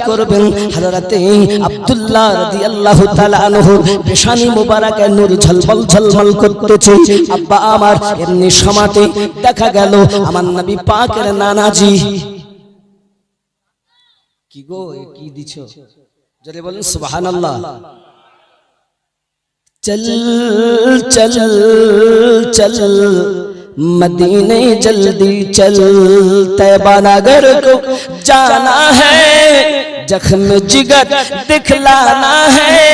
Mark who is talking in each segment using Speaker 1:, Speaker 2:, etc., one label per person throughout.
Speaker 1: করবেন হযরতে আব্দুল্লাহ রাদিয়াল্লাহু তাআলা আনহু পেশানি মোবারকে নূর ঝলমল ঝলমল করতেছে। আব্বা আমার এমনি সমাতে দেখা গেল আমার নবী পাকের নানাজি কি গো কি দিছো জোরে বলেন সুবহানাল্লাহ। चल चल चल मदीने जल्दी चल तैबा नगर को जाना है जख्म जिगर दिखलाना है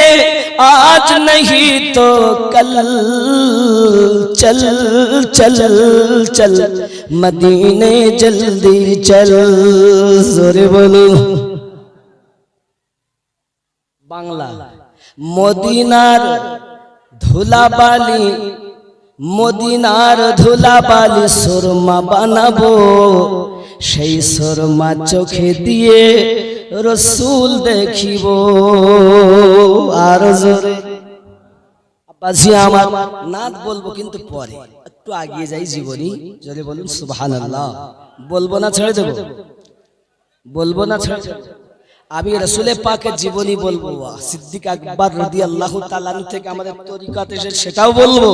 Speaker 1: आज नहीं तो कल चल चल चल मदीने जल्दी चल जोरे बोलो बांग्ला মদিনার ধুলাবালি মদিনার ধুলাবালি সুরমা বানাবো সেই সুরমা চোখে দিয়ে রাসূল দেখিব আর জোরে আব্বাজি আমার নাত বলবো কিন্তু পরে একটু এগিয়ে যাই জীবনী জোরে বলুন সুবহানাল্লাহ। বলবো না ছেড়ে দেব বলবো না ছেড়ে দেব আমি রাসূলের পাকের জীবনী বলবো সিদ্দিক আকবর রাদিয়াল্লাহু তাআলা আনহু থেকে আমাদের তরিকাত এসে সেটাও বলবো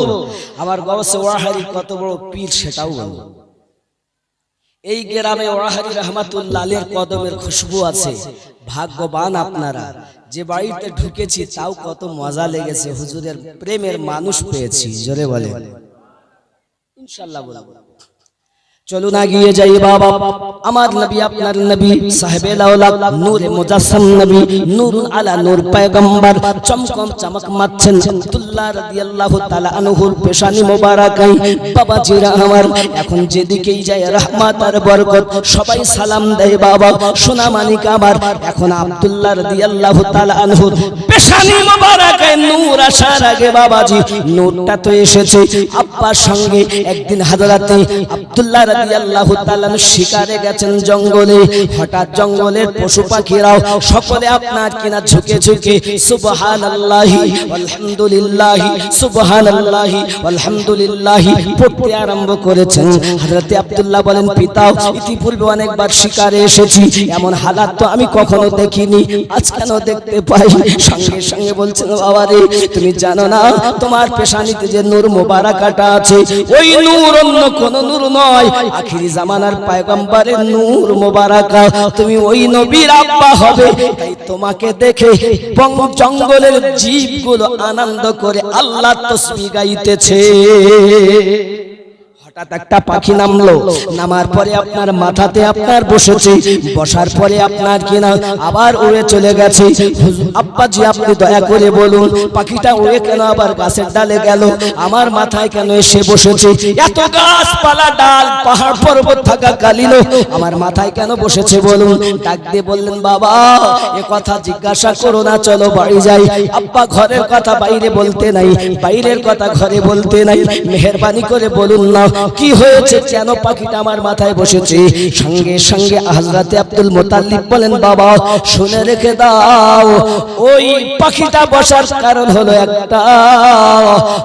Speaker 1: আমার গাওসে ওয়াহারি কত বড় পীর সেটাও বলবো। এই গ্রামে ওয়াহারি রাহমাতুল্লাহ আলাইহির কদমের খুশবু আছে। ভাগ্যবান আপনারা যে বাড়িতে ঢুকেছি তাও কত মজা লেগেছে হুজুরের প্রেমের মানুষ পেয়েছি জোরে বলে ইনশাআল্লাহ বলবো। চলুন এগিয়ে যাই বাবা আমার নবী আপনার নবী সাহেবে লাউলা নূরে মুজাসসাম নবী নূরুন আলা নূর পয়গম্বর চমকম চমক মারছেন আব্দুল্লাহ রাদিয়াল্লাহু তাআলা আনহুর পেশানি মোবারকাই বাবাজিরা আমার এখন যেদিকেই যায় রহমত আর বরকত সবাই সালাম দেয় বাবা সোনা মানিক আমার এখন আব্দুল্লাহ রাদিয়াল্লাহু তাআলা আনহুর পেশানি মোবারকাই নূর আসার আগে বাবাজি নূরটা তো এসেছে আব্বার সঙ্গে একদিন হযরতে আব্দুল্লাহ রাদিয়াল্লাহু তাআলা শিকারে গেছেন জঙ্গলে হঠাৎ জঙ্গলের পশু পাখিরাও সকলে আপনার কিনা ঝুঁকে ঝুঁকে সুবহানাল্লাহি আলহামদুলিল্লাহি সুবহানাল্লাহি আলহামদুলিল্লাহি পড়তে আরম্ভ করেছেন। হযরতে আব্দুল্লাহ বলেন পিতা ইতিপূর্বে অনেকবার শিকারে এসেছি এমন হালাত তো আমি কখনো দেখিনি আজ কেন দেখতে পাই। সঙ্গে সঙ্গে বলছেন বাবা রে তুমি জানো না তোমার পেশানিতে যে নূর মোবারকাটা আছে ওই নূর অন্য কোন নূর নয় আখিরি জামানার পয়গম্বরের নূর মোবারকা তুমি ওই নবীর আব্বা হবে তাই তোমাকে দেখে জঙ্গলের জীবগুলো আনন্দ করে আল্লাহ তাসবিহ গাইতেছে। হঠাৎ একটা পাখি নামলো নামার পরে আপনার মাথাতে আপনার বসেছে বসার পরে আপনার কিনা আবার উড়ে চলে গেছে। আব্বাজি আপনি দয়া করে বলুন পাখিটা উড়ে কেন আবার গাছের ডালে গেল আমার মাথায় কেন এসে বসেছে এত গাছপালা ডাল পাহাড় পর্বত থাকা কালিল আমার মাথায় কেন বসেছে বলুন। ডাক দিয়ে বললেন বাবা এ কথা জিজ্ঞাসা করো না চলো বাড়ি যাই। আব্বা ঘরের কথা বাইরে বলতে নাই বাইরের কথা ঘরে বলতে নাই মেহেরবানি করে বলুন না কি হয়েছে কেন পাখিটা আমার মাথায় বসেছে। সঙ্গে সঙ্গে হযরতে আব্দুল মুতাল্লিব বলেন বাবা শুনে রেখে দাও ওই পাখিটা বসার কারণ হলো একটা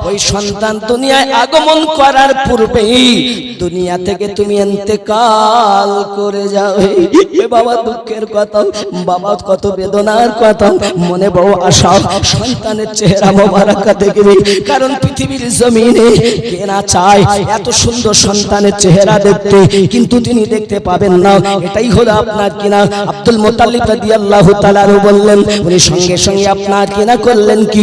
Speaker 1: ওই সন্তান দুনিয়ায় আগমন করার পূর্বেই দুনিয়া থেকে তুমি ইন্তেকাল করে যাও। এ বাবা দুঃখের কথা বাবা কত বেদনার কথা মনে বড় আশা সন্তানের চেহারা মোবারকা দেখবে কারণ পৃথিবীর জমিনে কে না চায় এত সুন্দর সন্তানের চেহারা দেখতে কিন্তু তিনি দেখতে পাবেন না। এটাই হলো আপনার কিনা আব্দুল মুতাল্লিব রাদিয়াল্লাহু তাআলা বললেন উনি সঙ্গে সঙ্গে আপনার কিনা করলেন কি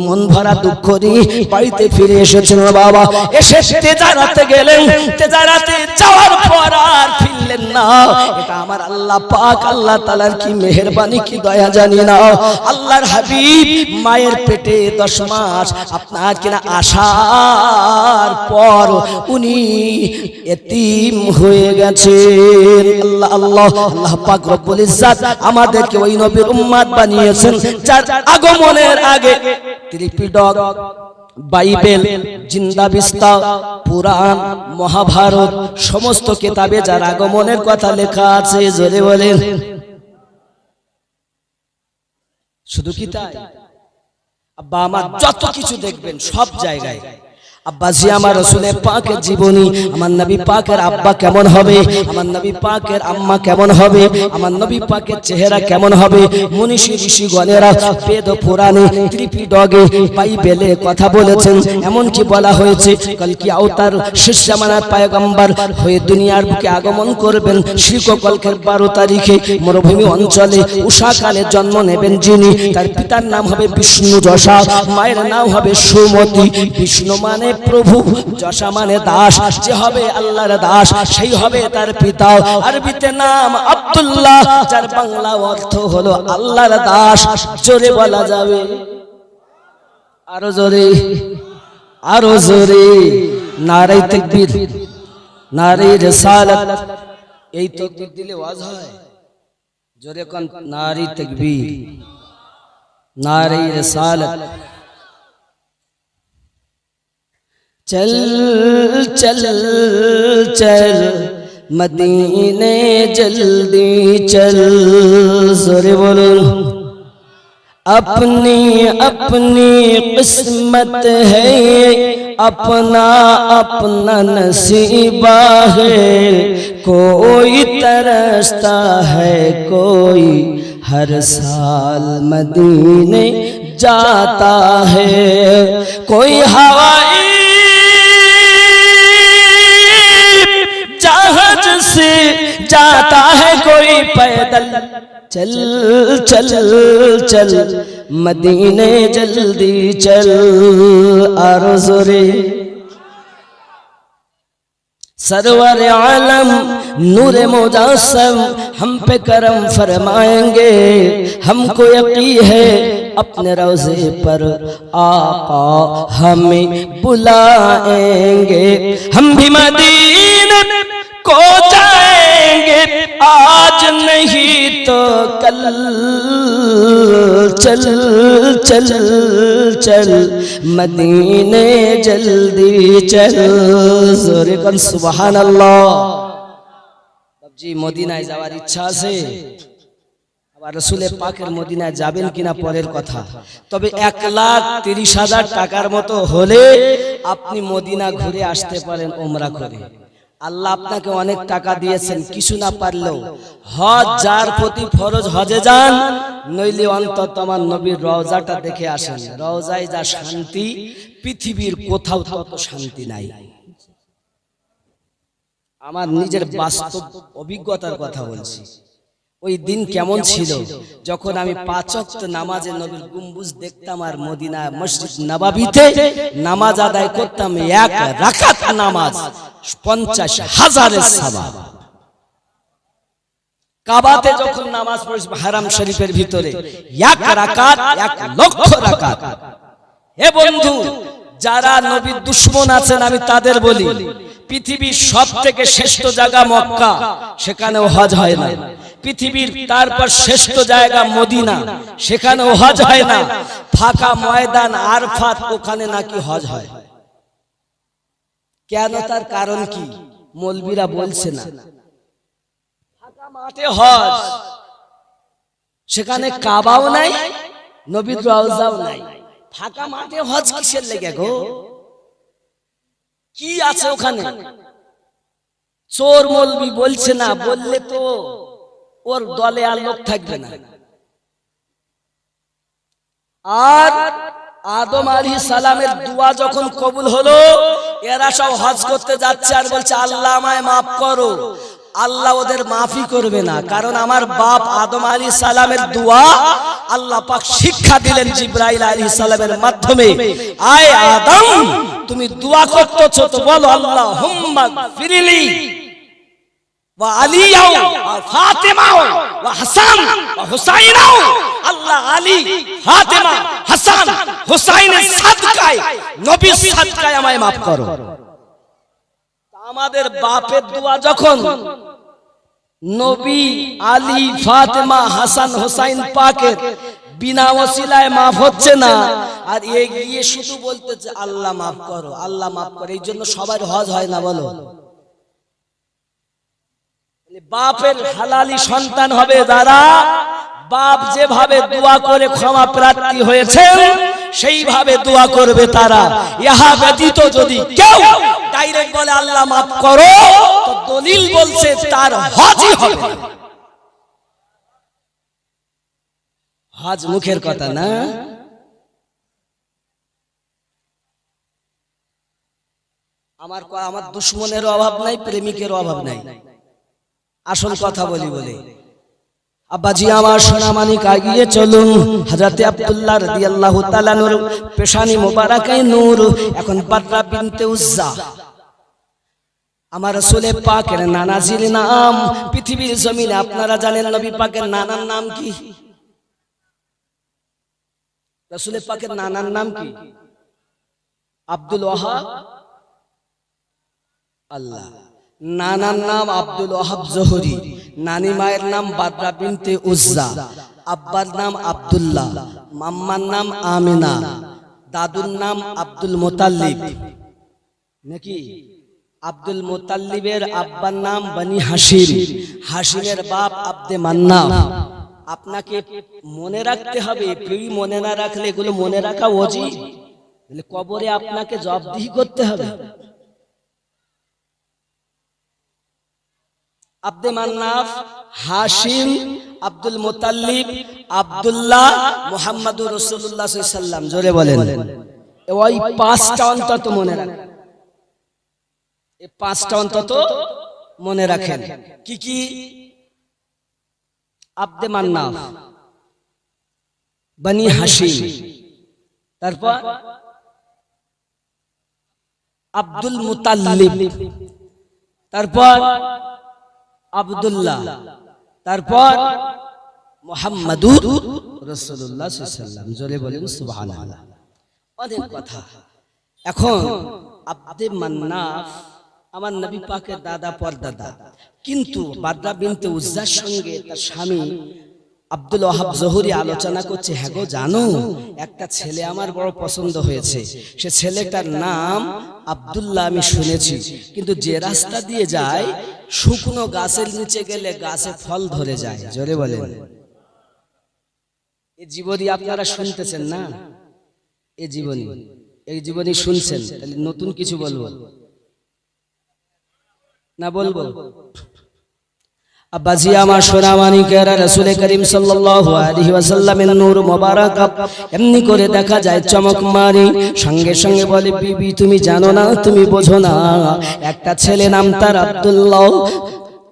Speaker 1: মন ভরা দুঃখ নিয়ে বাড়িতে ফিরে এসেছেন বাবা। এসে তেজারাতে গেলেন তেজারাতে যাওয়ার পর আর ফিরলেন না। এটা আমার আল্লাহ পাক আল্লাহ তাআলার কি মেহেরবানি কি দয়া জানি না। আল্লাহর হাবিব মায়ের পেটে 10 মাস আপনার কিনা আসার পর উনি এতিম হয়ে গেছেন। আল্লাহ আল্লাহ আল্লাহ পাক রব্বুল ইজ্জত আমাদেরকে ওই নবীর উম্মত বানিয়েছেন যার আগমনের আগে ত্রিপিটক বাইবেল জিন্দা বিস্তা পুরাণ মহাভারত সমস্ত কিতাবে যার আগমনের কথা লেখা আছে জোরে বলেন শুধু কি তাই আব্বা আমার যত কিছু দেখবেন সব জায়গায় আব্বাজি আমার রাসূলের পাকের জীবনী, আমার নবী পাকের আব্বা কেমন হবে, আমার নবী পাকের আম্মা কেমন হবে, আমার নবী পাকের চেহারা কেমন হবে, মনীষী ঋষিগণেরা বেদ পুরাণে ত্রিপিটকে বাইবেলে কথা বলেছেন। এমনকি বলা হয়েছে কলকি আওতার শেষ জামানার পয়গম্বর হয়ে দুনিয়ার বুকে আগমন করবেন শীতকালের 12 তারিখে মরুভূমি অঞ্চলে উষাকালে জন্ম নেবেন যিনি, তার পিতার নাম হবে বিষ্ণু যশা, মায়ের নাম হবে সুমতি। বিষ্ণু মানে প্রভু, যশা মানে দাস, যে হবে আল্লাহর দাস সেই হবে তার পিতা। আরবিতে নাম আব্দুল্লাহ, যার বাংলা অর্থ হলো আল্লাহর দাস। জোরে বলা যাবে, আরো জোরে, আরো জোরে। নারে তাকবীর, নারে রিসালাত। এই তাকবীর দিলে ওয়াজ হয়। জোরে কোন নারে তাকবীর, নারে রিসালাত। चल चल चल मदीने जल्दी चल, जोरे बोलो। अपनी अपनी किस्मत है, अपना अपना नसीबा है, कोई तरसता है कोई हर साल मदीने जाता है, कोई हवाई जहाज से जाता है कोई पैदल। चल चल चल मदीने जल्दी चल, आरज़ुरे। सरवर आलम नूर मुजस्सम हम पे करम फरमाएंगे, हमको यकीन है अपने रोज़े पर आका हमें बुलाएंगे। हम भी मदीने को जाएंगे आज नहीं तो कल, चल चल चल मदीने जल्दी चल, जोरे कन सुबहानाल्लाह। जी মদিনায় যাওয়ার ইচ্ছা আছে, আবার রাসূলের পাকের মদিনায় যাবেন কিনা পরের কথা। তবে 1,30,000 টাকার মতো হলে আপনি মদিনা ঘুরে আসতে পারেন ওমরা করে। আল্লাহ আপনাকে অনেক টাকা দিয়েছেন, কিছু না পারলেও হজ যার প্রতি ফরজ হজে যান, নইলে অন্তত আমার নবীর রওজাটা দেখে আসেন। রওজায় যা শান্তি পৃথিবীর কোথাও তত শান্তি নাই। আমার নিজের বাস্তব অভিজ্ঞতার কথা বলছি। ওই দিন কেমন ছিল যখন আমি 5 ওয়াক্ত নামাজে নবীর গম্বুজ দেখতাম আর মদিনা মসজিদ নববীতে নামাজ আদায় করতাম, এক রাকাত নামাজ 50,000 সওয়াব। কাবাতে যখন নামাজ পড়ি হারাম শরীফের ভিতরে এক রাকাত 1,00,000 রাকাত। হে বন্ধু, যারা নবীর দুশমন আছেন আমি তাদের বলি, পৃথিবীর সবথেকে শ্রেষ্ঠ জায়গা মক্কা, সেখানেও হজ হয় না। পৃথিবীর তারপর শ্রেষ্ঠ জায়গা মদিনা, সেখানেও হজ হয় না। ফাঁকা ময়দান আরফাত, ওখানে নাকি হজ হয়। কেন? তার কারণ কি? মৌলবীরা বলছে না ফাঁকা মাঠে হজ, সেখানে কাবাও নাই, নবীর রওজাও নাই, ফাঁকা মাঠে হজ কিসের লেগে গো? কি আছে ওখানে? চোর মৌলবী বলছে না, বললে তো ওর দলে আর লোক থাকবে না। আর আদম আলাইহিস সালামের দোয়া যখন কবুল হলো, এরা সব হজ করতে যাচ্ছে আর বলছে আল্লাহ আমায় মাফ করো। আল্লাহ ওদের মাফি করবে না, কারণ আমার বাপ আদম আলাইহিস সালামের দোয়া আল্লাহ পাক শিক্ষা দিলেন জিবরাইল আলাইহিস সালামের মাধ্যমে। আয় আদম, তুমি দোয়া করতেছো তো বলো আল্লাহুম্মা ফিরলি ওয়া আলিয়া ওয়া ফাতিমা ওয়া হাসান ওয়া হুসাইন। আল্লাহ আলী, ফাতিমা, হাসান, হুসাইনের সাদকায়, নবীর সাদকায় আমায় মাফ করো। আমাদের বাপের দোয়া যখন নবী, আলী, ফাতিমা, হাসান, হুসাইন পাকের বিনা ওসিলায় মাফ হচ্ছে না, আর এগিয়ে শুধু বলতেছে আল্লাহ মাফ করো, আল্লাহ মাফ করো। এই জন্য সবার হজ হয় না। বলো, বাপের হালালি সন্তান হবে যারা, বাপ যেভাবে দোয়া করে ক্ষমা প্রার্থী হয়েছেন সেইভাবে দোয়া করবে তারা। ইহা ব্যতীত যদি কেউ ডাইরেক্ট বলে আল্লাহ মাফ করো, তো দলিল বলছে তার হজই হবে না। হজ মুখের কথা না। আমার দুশ্মনের অভাব নাই, প্রেমিকের অভাব নাই, আসল কথা বলি বলে। আব্বাজি আমার সোনামানিক আগিয়ে চলুন। হযরতে আব্দুল্লাহ রাদিয়াল্লাহু তাআলা নূর পেশানি মোবারকায় নূর। এখন বাদরা বিনতে উজ্জা আমার রাসূল পাকের নানাজির নাম। পৃথিবীর জমিনে আপনারা জানেন নবী পাকের নানার নাম কি? রাসূল পাকের নানার নাম কি? আব্দুল ওয়াহাব। আল্লাহ, নানার নাম আব্দুল ওয়াহাব জোহরি, নানি মায়ের নাম বাদরা বিনতে উজ্জা, আব্বার নাম আব্দুল্লাহ, মাম্মার নাম আমিনা, দাদুর নাম আব্দুল মুতাল্লিব নাকি? আব্দুল মুতাল্লিবের আব্বার নাম বনি হাশিম, হাশিমের বাপ আব্দে মান্নাফ। আপনাকে মনে রাখতে হবে, পিড়ি মনে না রাখলে এগুলো মনে রাখা ওয়াজিব, কবরে আপনাকে জবাবদিহি করতে হবে। আব্দে মান্নাফ, হাশিম, আব্দুল মুতাল্লিব, আব্দুল্লাহ, মুহাম্মাদুর রাসূলুল্লাহ সাল্লাল্লাহু আলাইহি ওয়াসাল্লাম। জোরে বলেন। ওই পাঁচটা অন্তত মনে রাখেন, এই পাঁচটা অন্তত মনে রাখেন। কি কি? আব্দে মান্নাফ, বনি হাশিম, তারপর আব্দুল মুতাল্লিব, তারপর আব্দুল্লাহ, তারপর মুহাম্মাদুর রাসূলুল্লাহ সাল্লাল্লাহু আলাইহি ওয়াসাল্লাম। জোরে বলেন সুবহানাল্লাহ। অনেক কথা। এখন আব্দে মান্নাফ আমার নবী পাকের দাদা পরদাদা, কিন্তু বাদরা বিনতে উজ্জার সঙ্গে তার স্বামী আব্দুল ওয়াহাব জোহরি আলোচনা করছে, হ্যাঁ গো জানো একটা ছেলে আমার বড় পছন্দ হয়েছে, সে ছেলেটার নাম আব্দুল্লাহ, আমি শুনেছি, কিন্তু যে রাস্তা দিয়ে যায় শুকনো গাছের নিচে গেলে গাছে ফল ধরে যায়। জোরে বলেন। এই জীবনী আপনারা শুনতেছেন না? এই জীবনী শুনছেন, তাহলে নতুন কিছু বলবো না? বলবো। আব্বাজি আমার সোনামানিকেরা, রাসূল করিম সাল্লাল্লাহু আলাইহি ওয়াসাল্লামের নূর মোবারক এমনি করে দেখা যায় চমক মারি, সঙ্গে সঙ্গে বলে বিবি তুমি জানো না, তুমি বোঝো না, একটা ছেলে নাম তার আব্দুল্লাহ।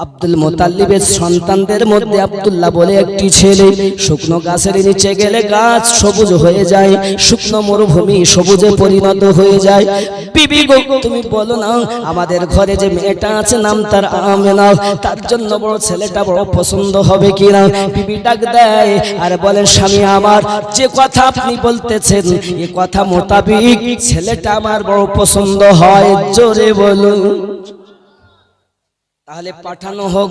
Speaker 1: আব্দুল মুতাল্লিবের সন্তানদের মধ্যে আব্দুল্লাহ বলে একটি ছেলে। শুকনো গাছের নিচে গেলে গাছ সবুজ হয়ে যায়, শুকনো মরুভূমি সবুজে পরিণত হয়ে যায়। বিবি গো তুমি বলো না, আমাদের ঘরে যে মেয়েটা আছে নাম তার আমেনা, তার জন্য বড় ছেলেটা বড় পছন্দ হবে কিনা? বিবি ডাক দেয় আর বলেন স্বামী আমার, যে কথা আপনি বলতেছেন এ কথা মোতাবিক ছেলেটা আমার বড় পছন্দ হয়। জোরে বলুন। তাহলে পাঠানো হোক,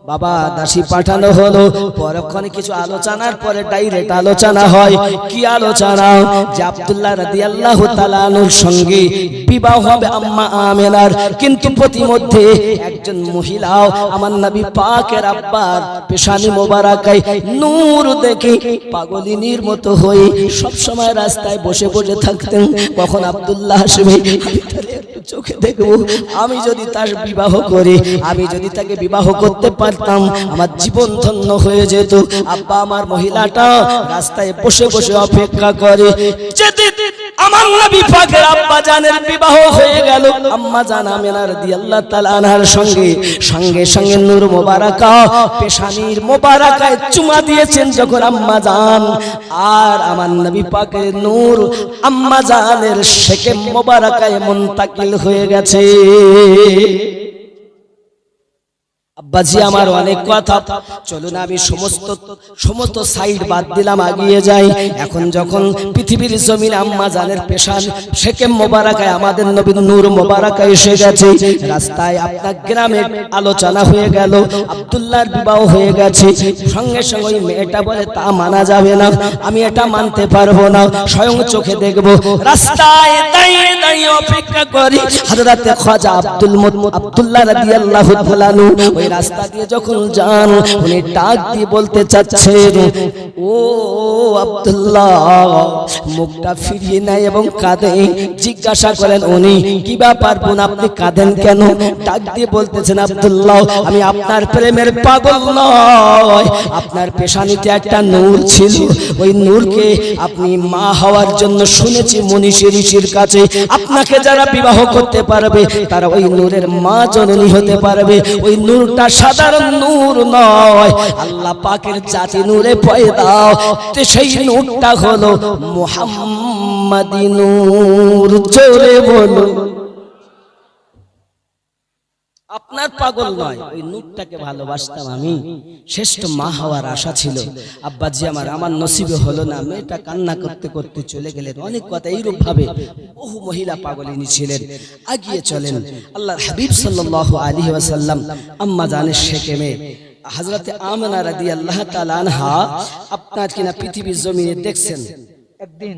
Speaker 1: বাবা দাসী পাঠানো হলো। পরক্ষণে কিছু আলোচনার পরে ডাইরেক্ট আলোচনা হয়। কি আলোচনা? যে আব্দুল্লাহ রাদিয়াল্লাহু তাআলা আনহুর সঙ্গে বিবাহ হবে আম্মা আমেনার, কিন্তু প্রতিমধ্যে একজন মহিলাও আমার নবী পাকের আব্বার পেশানি মোবারকায় নূর দেখে পাগলিনীর মতো হয়ে সব সময় রাস্তায় বসে বসে থাকতেন। কখন আব্দুল্লাহ আসবে, চোখে দেখবো, আমি যদি তার বিবাহ করি, আমি যদি তাকে বিবাহ করতে পারতাম আমার জীবন ধন্য হয়ে যেত। আব্বা আমার মহিলাটা রাস্তায় বসে বসে অপেক্ষা করে। আমার নবী পাকের আব্বা জানের বিবাহ হয়ে গেল আম্মা জান আমিনা রাদিয়াল্লাহু তাআলা আনহার সঙ্গে। সঙ্গে সঙ্গে নূর মোবারকা পেশানির মোবারকায় চুমা দিয়েছেন যখন আম্মা জান, আর আমার নবী পাকের নূর আম্মা জানের শেকে মোবারকায় মুনতাকিল হয়ে গেছে। আব্বাজি আমার অনেক কথা, চলুন আমি সমস্ত সাইড বাদ দিলাম, আগিয়ে যাই। এখন যখন পৃথিবীর জমিনে আম্মা জানের পেশান শেকে মোবারকায় আমাদের নবীর নূর মোবারকায় এসে গেছে। রাস্তায় আপনার গ্রামে আলোচনা হয়ে গেল, আব্দুল্লাহর বিবাহ হয়ে গেছে। সঙ্গে সঙ্গে ওই মেয়েটা বলে তা মানা যাবে না, আমি এটা মানতে পারবো না, স্বয়ং চোখে দেখবো। রাস্তায় দাঁড়িয়ে দাঁড়িয়ে অপেক্ষা করি। হযরতে খাজা আব্দুল্লাহ রাদিয়াল্লাহু তাআলা ওই রাস্তা দিয়ে যখন যান উনি ডাক দিয়ে বলতে চাচ্ছেন, ও আব্দুল্লাহ, মুখটা ফিরিয়ে নেয় এবং কাঁদে। জিজ্ঞাসা করেন, উনি কি ব্যাপার বোন, আপনি কাঁদেন কেন? ডাক দিয়ে বলতেছেন, আব্দুল্লাহ, আমি আপনার প্রেমের পাগল নয়, আপনার পেশানিতে একটা নূর ছিল, ওই নূরকে আপনি মা হওয়ার জন্য শুনেছি মনীষী ঋষির কাছে, আপনাকে যারা বিবাহ করতে পারবে তারা ওই নূরের মা জননী হতে পারবে। ওই নূরটা সাধারণ নূর নয়, আল্লাহ পাকের জাতি নূরে পয়দা, সেই নূরটা হলো মুহাম্মাদি নূর। জোরে বলো। আপনার পাগল নয়, ওই নূরটাকে ভালোবাসতাম আমি, শ্রেষ্ঠ মা হওয়ার আশা ছিল। আব্বাজি আমার নসিবে হলো না। মেয়েটা কান্না করতে করতে চলে গেলেন। অনেক কথা এইরূপ ভাবে বহু মহিলা পাগলিনী ছিলেন। আগিয়ে চলেন আল্লাহর হাবিব সাল্লাল্লাহু আলাইহি ওয়াসাল্লাম আম্মা জানের শেকেমে হযরতে আমেনা রাদিয়াল্লাহু তাআলা আনহা আপনার কিনা পৃথিবীর জমিনে দেখছেন, একদিন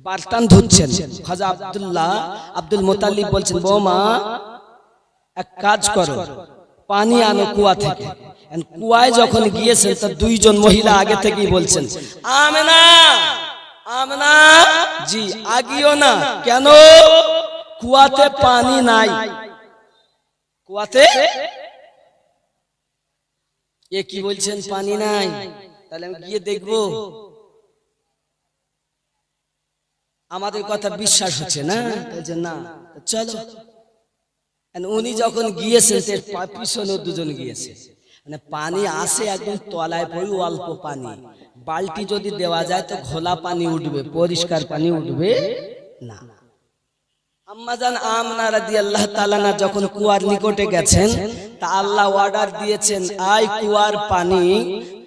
Speaker 1: বারতান ধুচ্ছেন। খাজা আব্দুল মুতাল্লিব বলছেন, বৌমা এক কাজ করো, পানি আনো কুয়া থেকে। কুয়ায় যখন গিয়েছেন তো দুইজন মহিলা আগে থেকেই বলছেন, আমেনা আমেনা জি আগিও না। কেন? কুয়াতে পানি নাই। কুয়াতে এ কি বলছেন, পানি নাই? তাহলে আমি গিয়ে দেখবো? আমাদের কথা বিশ্বাস হচ্ছে না, না চলো। উনি যখন গিয়েছেন পিছনে দুজন গিয়েছে, মানে পানি আসে একদম তলায় পড়ি, অল্প পানি, বালতি যদি দেওয়া যায় তো ঘোলা পানি উঠবে, পরিষ্কার পানি উঠবে না। আম্মাজান আমেনা রাদিয়াল্লাহু তাআলা যখন কুয়ার নিকটে গেছেন তা আল্লাহ অর্ডার দিয়েছেন, আয় কুয়ার পানি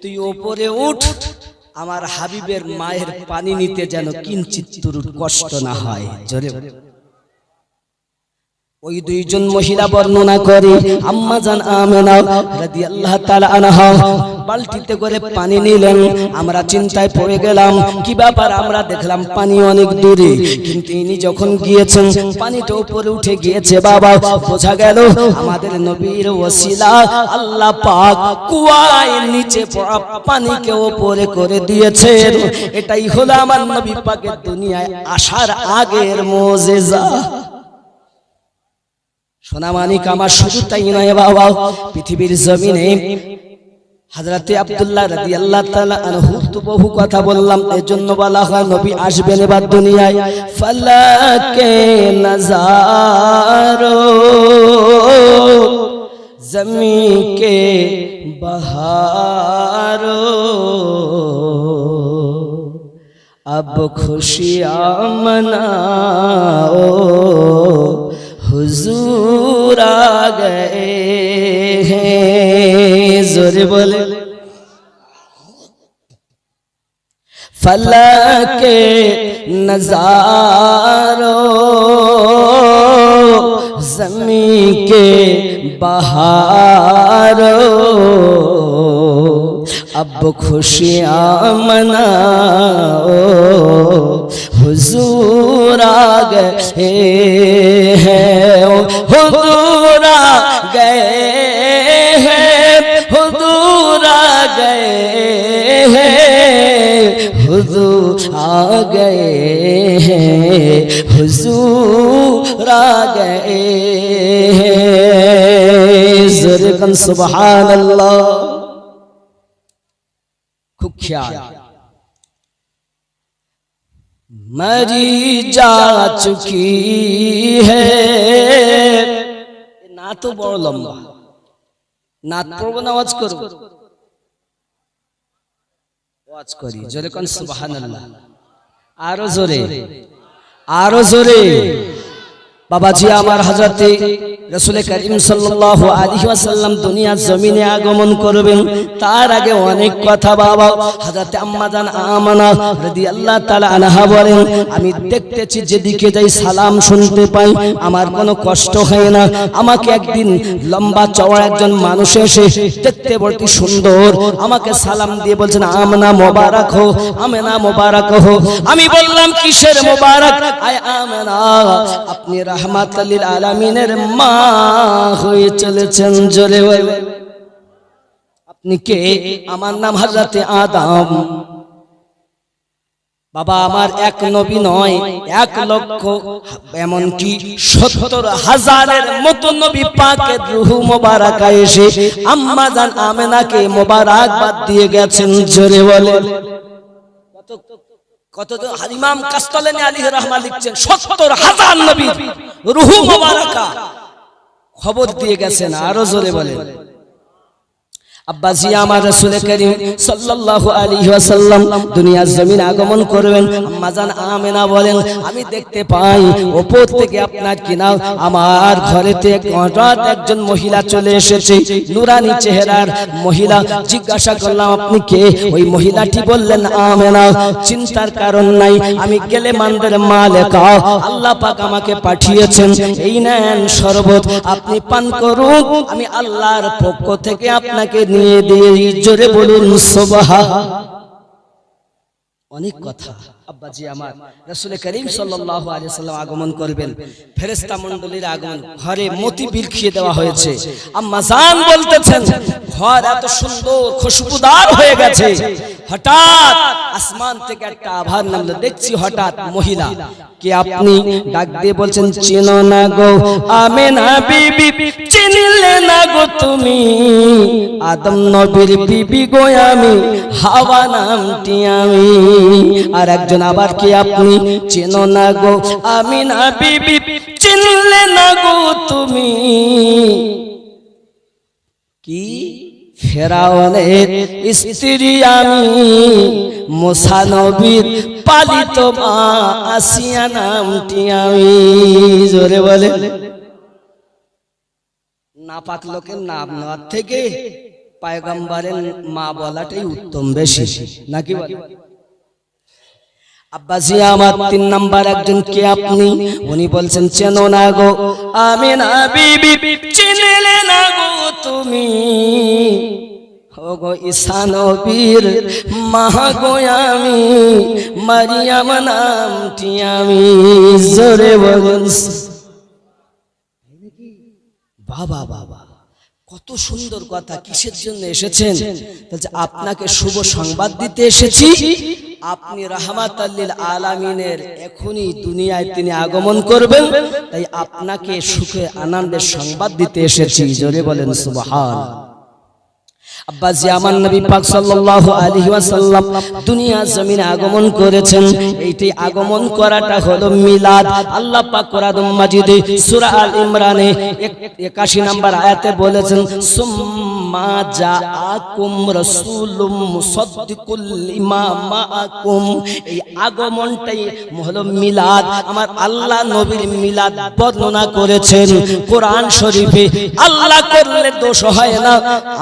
Speaker 1: তুই ওপরে উঠ, আমার হাবিবের মায়ের পানি নিতে যেন কিঞ্চিত কষ্ট না হয়। জোরে ওই দুইজন মহিলা বর্ণনা করে, আম্মাজান আমেনা রাদিয়াল্লাহু তাআলা আনহা বালতিতে করে পানি নিলেন। আমরা চিন্তায় পড়ে গেলাম, কি ব্যাপার? আমরা দেখলাম পানি অনেক দূরে, কিন্তু ইনি যখন গিয়েছেন পানিটা উপরে উঠে গিয়েছে। বাবা, বোঝা গেল আমাদের নবীর ওসিলা আল্লাহ পাক কুয়ায় নিচে পড়া পানিকে উপরে করে দিয়েছেন। এটাই হলো আমার নবী পাকের দুনিয়ায় আসার আগের মুজিজা। সোনামানিক আমার শুধু তাই নয় বাবা, পৃথিবীর জমিনে হযরতে আব্দুল্লাহ রাদিয়াল্লাহু তাআলা আনহু তো বহু কথা বললাম, এজন্য বলা হয় নবী আসবেন এবার দুনিয়ায়। ফালাকে নজারো জমি কে বহারো अब खुशियाँ मनाओ हुजूर आ गए हैं। जोरे बोले। फलके नजारों ज़मीं के बहारों अब खुशियाँ मनाओ हुजूर आ गए हैं, हुजूर आ गए हैं, हुजूर आ गए हैं, हुजूर आ गए हैं, हुजूर आ गए हैं। ज़रकन सुभान अल्लाह। खूब ख्याल। मरी जा चुकी है ना तो बड़ लंबा ना पढ़ब ना आवाज करो आवाज करी जोरे कौन सुबहानाल्लाह आरो जोरे बाबाजी আমার হযরতে রাসূল করিম সাল্লাল্লাহু আলাইহি ওয়াসাল্লাম দুনিয়ার জমিনে আগমন করবেন তার আগে অনেক কথা বাবা হযরতে আম্মাজান আমেনা রাদিয়াল্লাহু তাআলা আনহা বলেন আমি দেখতেছি যেদিকে যাই সালাম শুনতে পাই আমার কোনো কষ্ট হয় না আমাকে একদিন লম্বা চওড়া একজন মানুষ এসে দেখতে বড় সুন্দর আমাকে সালাম দিয়ে বলছেন আমেনা মোবারক হো আমেনা মোবারক হো আমি বললাম কিসের মোবারক আয় আমেনা আপনি রহমাতুল লিল আলামিনের মা হয়ে চলেছেন জোরে বলে আপনি কে? আমার নাম হযরতে আদম। বাবা আমার এক নবী নয়, 1,00,000 এমনকি 70,000-এর মতো নবী পাকের রূহ মোবারকা এসে আম্মা জান আমেনাকে মোবারকবাদ দিয়ে গেছেন। জোরে বলে কত ইমাম কাস্তালানী আলাইহি রাহমাহ লিখছেন 70,000 নবী রূহ মোবারকা খবর দিয়ে গেছেন। আরো জোরে বলে আব্বাজি আমার রাসূল করিম সাল্লাল্লাহু আলাইহি ওয়াসাল্লাম দুনিয়ার জমিনে আগমন করবেন। আম্মা জান আমেনা বলেন, আমি দেখতে পাই উপর থেকে আপনার কিনা আমার ঘরেতে হঠাৎ একজন মহিলা চলে এসেছে, নূরানি চেহারার মহিলা। জিজ্ঞাসা করলাম, আপনি কে? ওই মহিলাটি বললেন, আমেনা। চিন্তার কারণ নাই, আমি গেলেমানদের মালিকা, আল্লাহ পাক আমাকে পাঠিয়েছেন। এই নেন শরবত, আপনি পান করুন, আমি আল্লাহর পক্ষ থেকে আপনাকে নিয়ে দিয়ে। জোরে বলুন সুবহান। অনেক কথা। আব্বাজি আমার রাসূল করিম সাল্লাল্লাহু আলাইহি ওয়াসাল্লাম আগমন করবেন, ফেরেশতা মণ্ডলীর আগমন, ঘরে মতি বিলখিয়ে দেওয়া হয়েছে। আম্মা জান বলতেছেন, ঘর এত সুন্দর খুশবুদার হয়ে গেছে। হঠাৎ আসমান থেকে একটা আভার নামলো, দেখছি হঠাৎ মহিলা। কে আপনি? ডাক দিয়ে বলছেন, চেনো না গো আমেনা বিবি, চিনলে না গো তুমি আদম নবীর বিবি গো আমি, হাওয়া নামটি আমি। আর একজন আবার, কে আপনি? চেনো না গো আমিনা বিবি, চিনলে না গো তুমি কি ফেরাউনের স্ত্রী আমি, মুসা নবীর পালিত মা আসিয়া নামটি আমি। জোরে বলে নাপাক লোকের নাম নেওয়ার থেকে পয়গম্বরের মা বলাটাই উত্তম বেশি, নাকি বলে? আব্বাজি আমার 3 নাম্বার একজন, কে আপনি? উনি বলছেন, চেনো না গো আমিনা বিবি, চিনলে না গো তুমি ও গো ঈসা নবীর মা গো আমি, মারিয়াম নামটি আমি। জোরে বলুন বাবা বাবা, কত সুন্দর কথা। কিসের জন্য এসেছেন? বলছে, আপনাকে শুভ সংবাদ দিতে এসেছি। আপনি রাহমাতাল লিল আলামিনের এখনই দুনিয়ায় তিনি আগমন করবেন, তাই আপনাকে সুখে আনন্দের সংবাদ দিতে এসেছি। জোরে বলেন সুবহান। আব্বাজি আমার নবী পাক সাল্লাল্লাহু আলাইহি ওয়াসাল্লাম দুনিয়া জমিনে আগমন করেছেন। এইটি আগমন করাটা হলো মিলাদ। আল্লাহ পাক কোরআন মাজিদে সূরা আল ইমরানে 81 নম্বর আয়াতে বলেছেন, সুম্মা জাআকুম রাসূলুম মুসাদ্দিকুল লিমা মাআকুম। এই আগমনটাই হলো মিলাদ। আমার আল্লাহ নবীর মিলাদ বর্ণনা করেছেন কোরআন শরীফে। আল্লাহ করলে দোষ হয় না,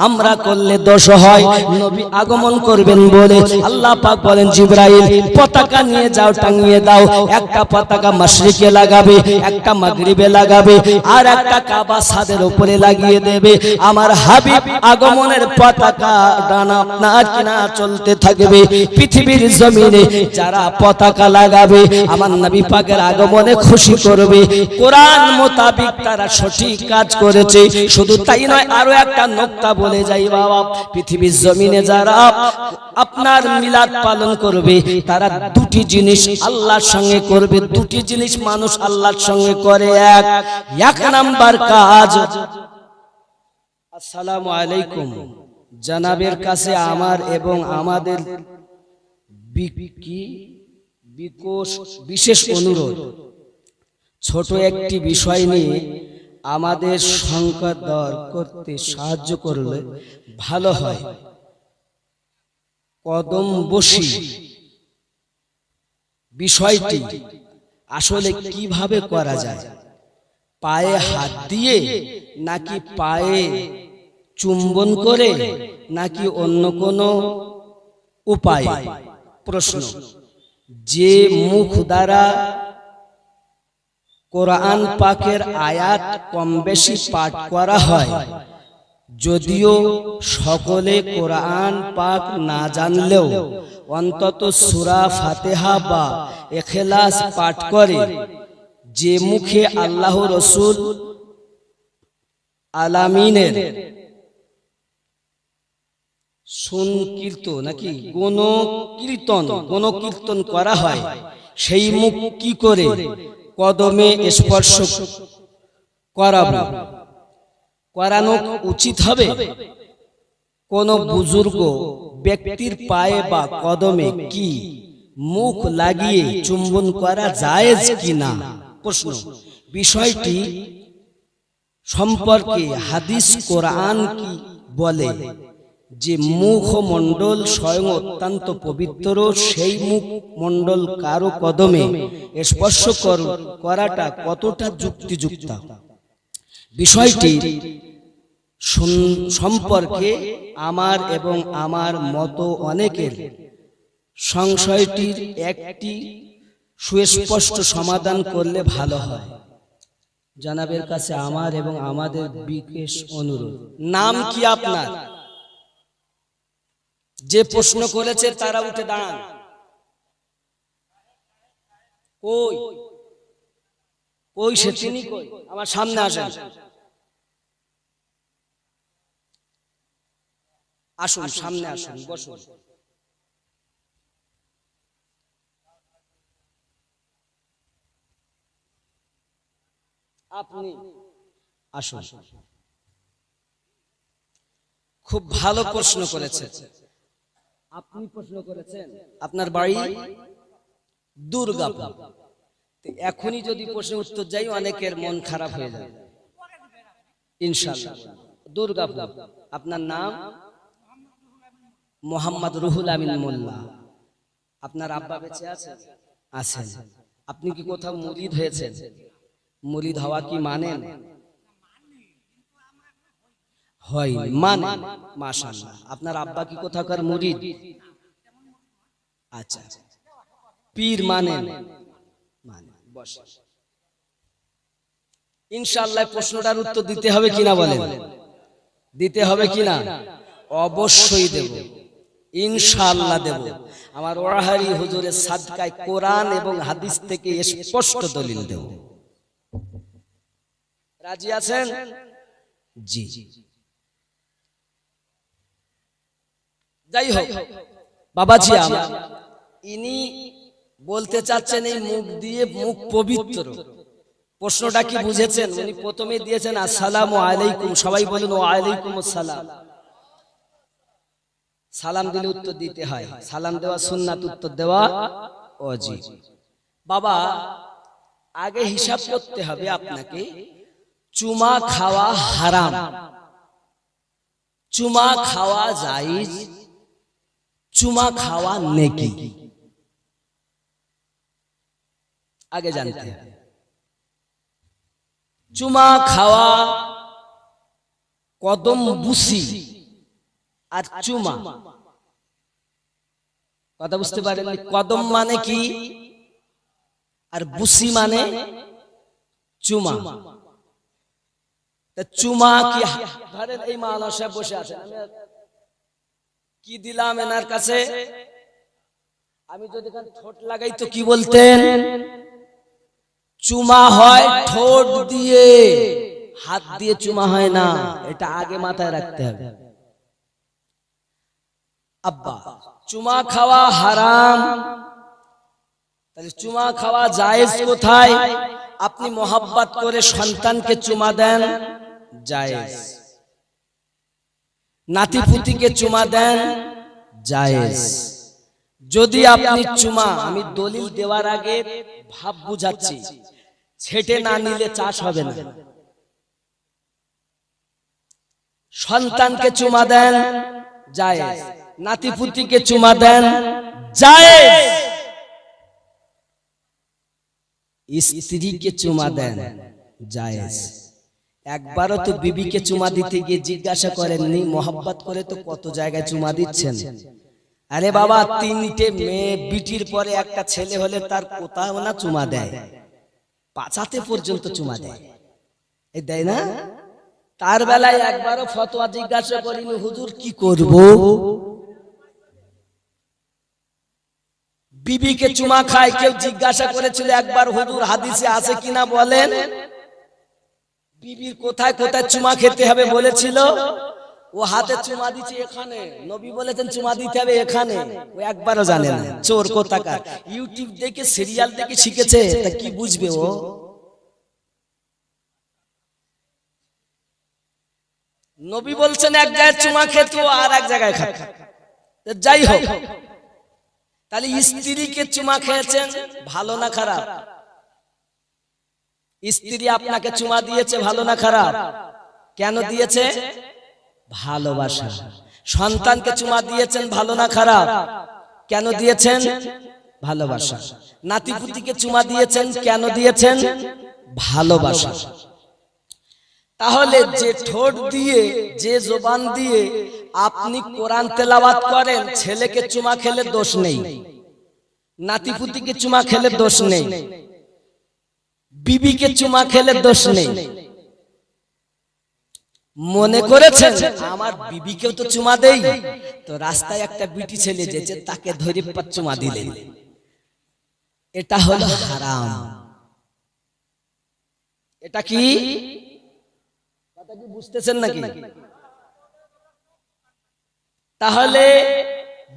Speaker 1: আমরা করলে দোষ হয়। নবী আগমন করবেন বলে আল্লাহ পাক বলেন, জিবরাইল পতাকা নিয়ে যাও, টাঙিয়ে দাও। একটা পতাকা মাশরিকে লাগাবে, একটা মাগরিবে লাগাবে, আর একটা কাবা ছাদের উপরে লাগিয়ে দেবে। আমার হাবিব আগমনের পতাকা ডানা আপনার কিনা চলতে থাকবে। পৃথিবীর জমিনে যারা পতাকা লাগাবে আমার নবী পাকের আগমনে খুশি করবে। কোরআন মোতাবিক তারা সঠিক কাজ করেছে। শুধু তাই নয়, আরো একটা নোকতা বলে যাই বাবা, পৃথিবীর জমিনে যারা আপনার মিলাদ পালন করবে তারা দুটি জিনিস আল্লাহর সঙ্গে করবে। দুটি জিনিস মানুষ আল্লাহর সঙ্গে করে। এক নাম্বার কাজ, আসসালামু আলাইকুম, জনাবের কাছে আমার এবং আমাদের বিশেষ অনুরোধ, ছোট একটি বিষয় নিয়ে আমাদের সংকট দূর করতে সাহায্য করলে ভালো হয়। কদম বসি বিষয়টি আসলে কিভাবে করা যায়? পায়ে হাত দিয়ে, নাকি পায়ে চুম্বন করে, নাকি অন্য কোনো উপায়? প্রশ্ন, যে মুখ দ্বারা কোরআন পাকের আয়াত কম বেশি পাঠ করা হয়, যদিও সকলে কোরআন পাক না জানলেও অন্তত সূরা ফাতিহা বা ইখলাস পাঠ করে, যে মুখে আল্লাহ রাসূল আলামিনের সংকীর্তন নাকি গণকীর্তন করা হয়, সেই মুখ কি করে কদমে স্পর্শ করানো উচিত হবে? কোন বুজুর্গ ব্যক্তির পায়ে বা কদমে কি মুখ লাগিয়ে চুম্বন করা জায়েজ কিনা? প্রশ্ন। বিষয়টি সম্পর্কে হাদিস কোরআন কি বলে? যে মুখমণ্ডল স্বয়ং অত্যন্ত পবিত্র, সেই মুখমণ্ডল কারো কদমে স্পর্শ করাটা কতটা যুক্তিযুক্ত? বিষয়টি সম্পর্কে আমার এবং আমার মতো অনেকের সংশয়টির একটি সুস্পষ্ট সমাধান করলে ভালো হয়। জনাবের কাছে আমার এবং আমাদের বিশেষ অনুরোধ। নাম কি আপনার? যে প্রশ্ন করেছে তারা উঠে দাঁড়ান। কই কই সে তিনি কই? আমার সামনে আসেন, আসুন সামনে আসুন, বসুন। আপনি আসুন। খুব ভালো প্রশ্ন করেছেন আপনি। প্রশ্ন করেছেন আপনার বাড়ি দুর্গাপুর। এখনই যদি প্রশ্নের উত্তর যাই অনেকের মন খারাপ হয়ে যাবে ইনশাআল্লাহ। দুর্গাপুর। আপনার নাম? মোহাম্মদ রুহুল আমিন মোল্লা। আপনার আব্বা বেঁচে আছেন? আছেন। আপনি কি কোথাও মুরিদ হয়েছেন? মুরিদ হওয়া কি মানেন? হয় মানে। মাশাআল্লাহ। আপনার আব্বা কি কোথাকার মুরিদ? আচ্ছা। পীর মানেন? মানে। বসে ইনশাআল্লাহ প্রশ্নটার উত্তর দিতে হবে কিনা বলেন? দিতে হবে কিনা? অবশ্যই দেব, ইনশাআল্লাহ দেব। আমার ওয়াহারি হুজুরের সাদকায় কোরআন এবং হাদিস থেকে স্পষ্ট দলিল দেব। রাজি আছেন? জি। যাই হোক বাবাজি, ইনি বলতে চাচ্ছেন এই মুখ দিয়ে মুখ পবিত্র। প্রশ্নটা কি বুঝেছেন? উনি প্রথমে দিয়েছেন আসসালামু আলাইকুম, সবাই বলেন ওয়া আলাইকুম আসসালাম। সালাম দিলে উত্তর দিতে হয়, সালাম দেওয়া সুন্নাত, উত্তর দেওয়া ওয়াজিব। বাবা আগে হিসাব করতে হবে আপনাকে, চুমা খাওয়া হারাম, চুমা খাওয়া জায়েজ, চুমা খাওয়া নেকি, আগে জানতে হবে। চুমা খাওয়া, কদম বুসি আর চুমা, কথা বুঝতে পারেন? কদম মানে কি আর বুসি মানে চুমা। চুমা কি ধরেন এই মাওলানা সাহেব বসে আছেন, কি দিলাম এনার কাছে, আমি যদি ঠোঁট লাগাই তো কি বলতেন? চুমা হয় ঠোঁট দিয়ে, হাত দিয়ে চুমা হয় না, এটা আগে মাথায় রাখতে হবে। আব্বা চুমা খাওয়া হারাম, তাহলে চুমা খাওয়া জায়েজ কোথায়? আপনি মোহাব্বত করে সন্তানকে চুমা দেন, জায়েজ। নাতিপুতিকে চুমা দেন, জায়েজ। যদি আপনি চুমা, আমি দলিল দেওয়ার আগে ভাব বুঝাচ্ছি, ছেটে না নিলে চাষ হবে না। সন্তানকে চুমা দেন, জায়েজ। নাতিপুতিকে চুমা দেন, জায়েজ। স্ত্রীকে চুমা দেন, জায়েজ। একবারও তো বিবিকে চুমা দিতে গিয়ে জিজ্ঞাসা করেননি, মোহাব্বত করে তো কত জায়গায় চুমা দিচ্ছেন। আরে বাবা, তিনটে মেয়ে, বিটির পরে একটা ছেলে হলে তার কোথাও না চুমা দেয়, পাছাতে পর্যন্ত চুমা দেয়, এই দেয় না? তার বেলায় একবারও ফতোয়া জিজ্ঞাসা করিনি, হুজুর কি করব? বিবিকে চুমা খায়, কেউ জিজ্ঞাসা করেছিল একবার, হুজুর হাদিসে আছে কিনা বলেন? বিবির কোথায় কোথায় চুমা খেতে হবে বলেছিল? ও হাতে চুমা দিচ্ছে এখানে, নবী বলেছেন চুমা দিতে হবে এখানে, ও একবারও জানে না, চোর কোথাকার। ইউটিউব দেখে সিরিয়াল দেখে শিখেছে, তা কি বুঝবে ও? নবী বলছেন এক জায়গায় চুমা খেত আর এক জায়গায় খাত। যাই হোক, তাহলে স্ত্রীকে চুমা খেয়েছেন, ভালো না খারাপ? স্ত্রী আপনাকে চুমা দিয়েছে, ভালো না খারাপ? কেন দিয়েছে? ভালোবাসা। সন্তানকে চুমা দিয়েছেন, ভালো না খারাপ? কেন দিয়েছেন? ভালোবাসা। নাতিপুতিকে চুমা দিয়েছেন, কেন দিয়েছেন? ভালোবাসা। তাহলে যে ঠোঁট দিয়ে, যে জবান দিয়ে আপনি কোরআন তেলাওয়াত করেন, ছেলেকে চুমা খেলে দোষ নেই, নাতিপুতিকে চুমা খেলে দোষ নেই, বিবিকে চুমা খেলে দোষ নেই। মনে করেছেন আমার বিবিকেও তো চুমা দেই, তো রাস্তায় একটা বিটি ছেলে যেছে, তাকে ধরে চুমা দিলেন, এটা হলো হারাম। এটা কি কথা কি বুঝতেছেন নাকি? তাহলে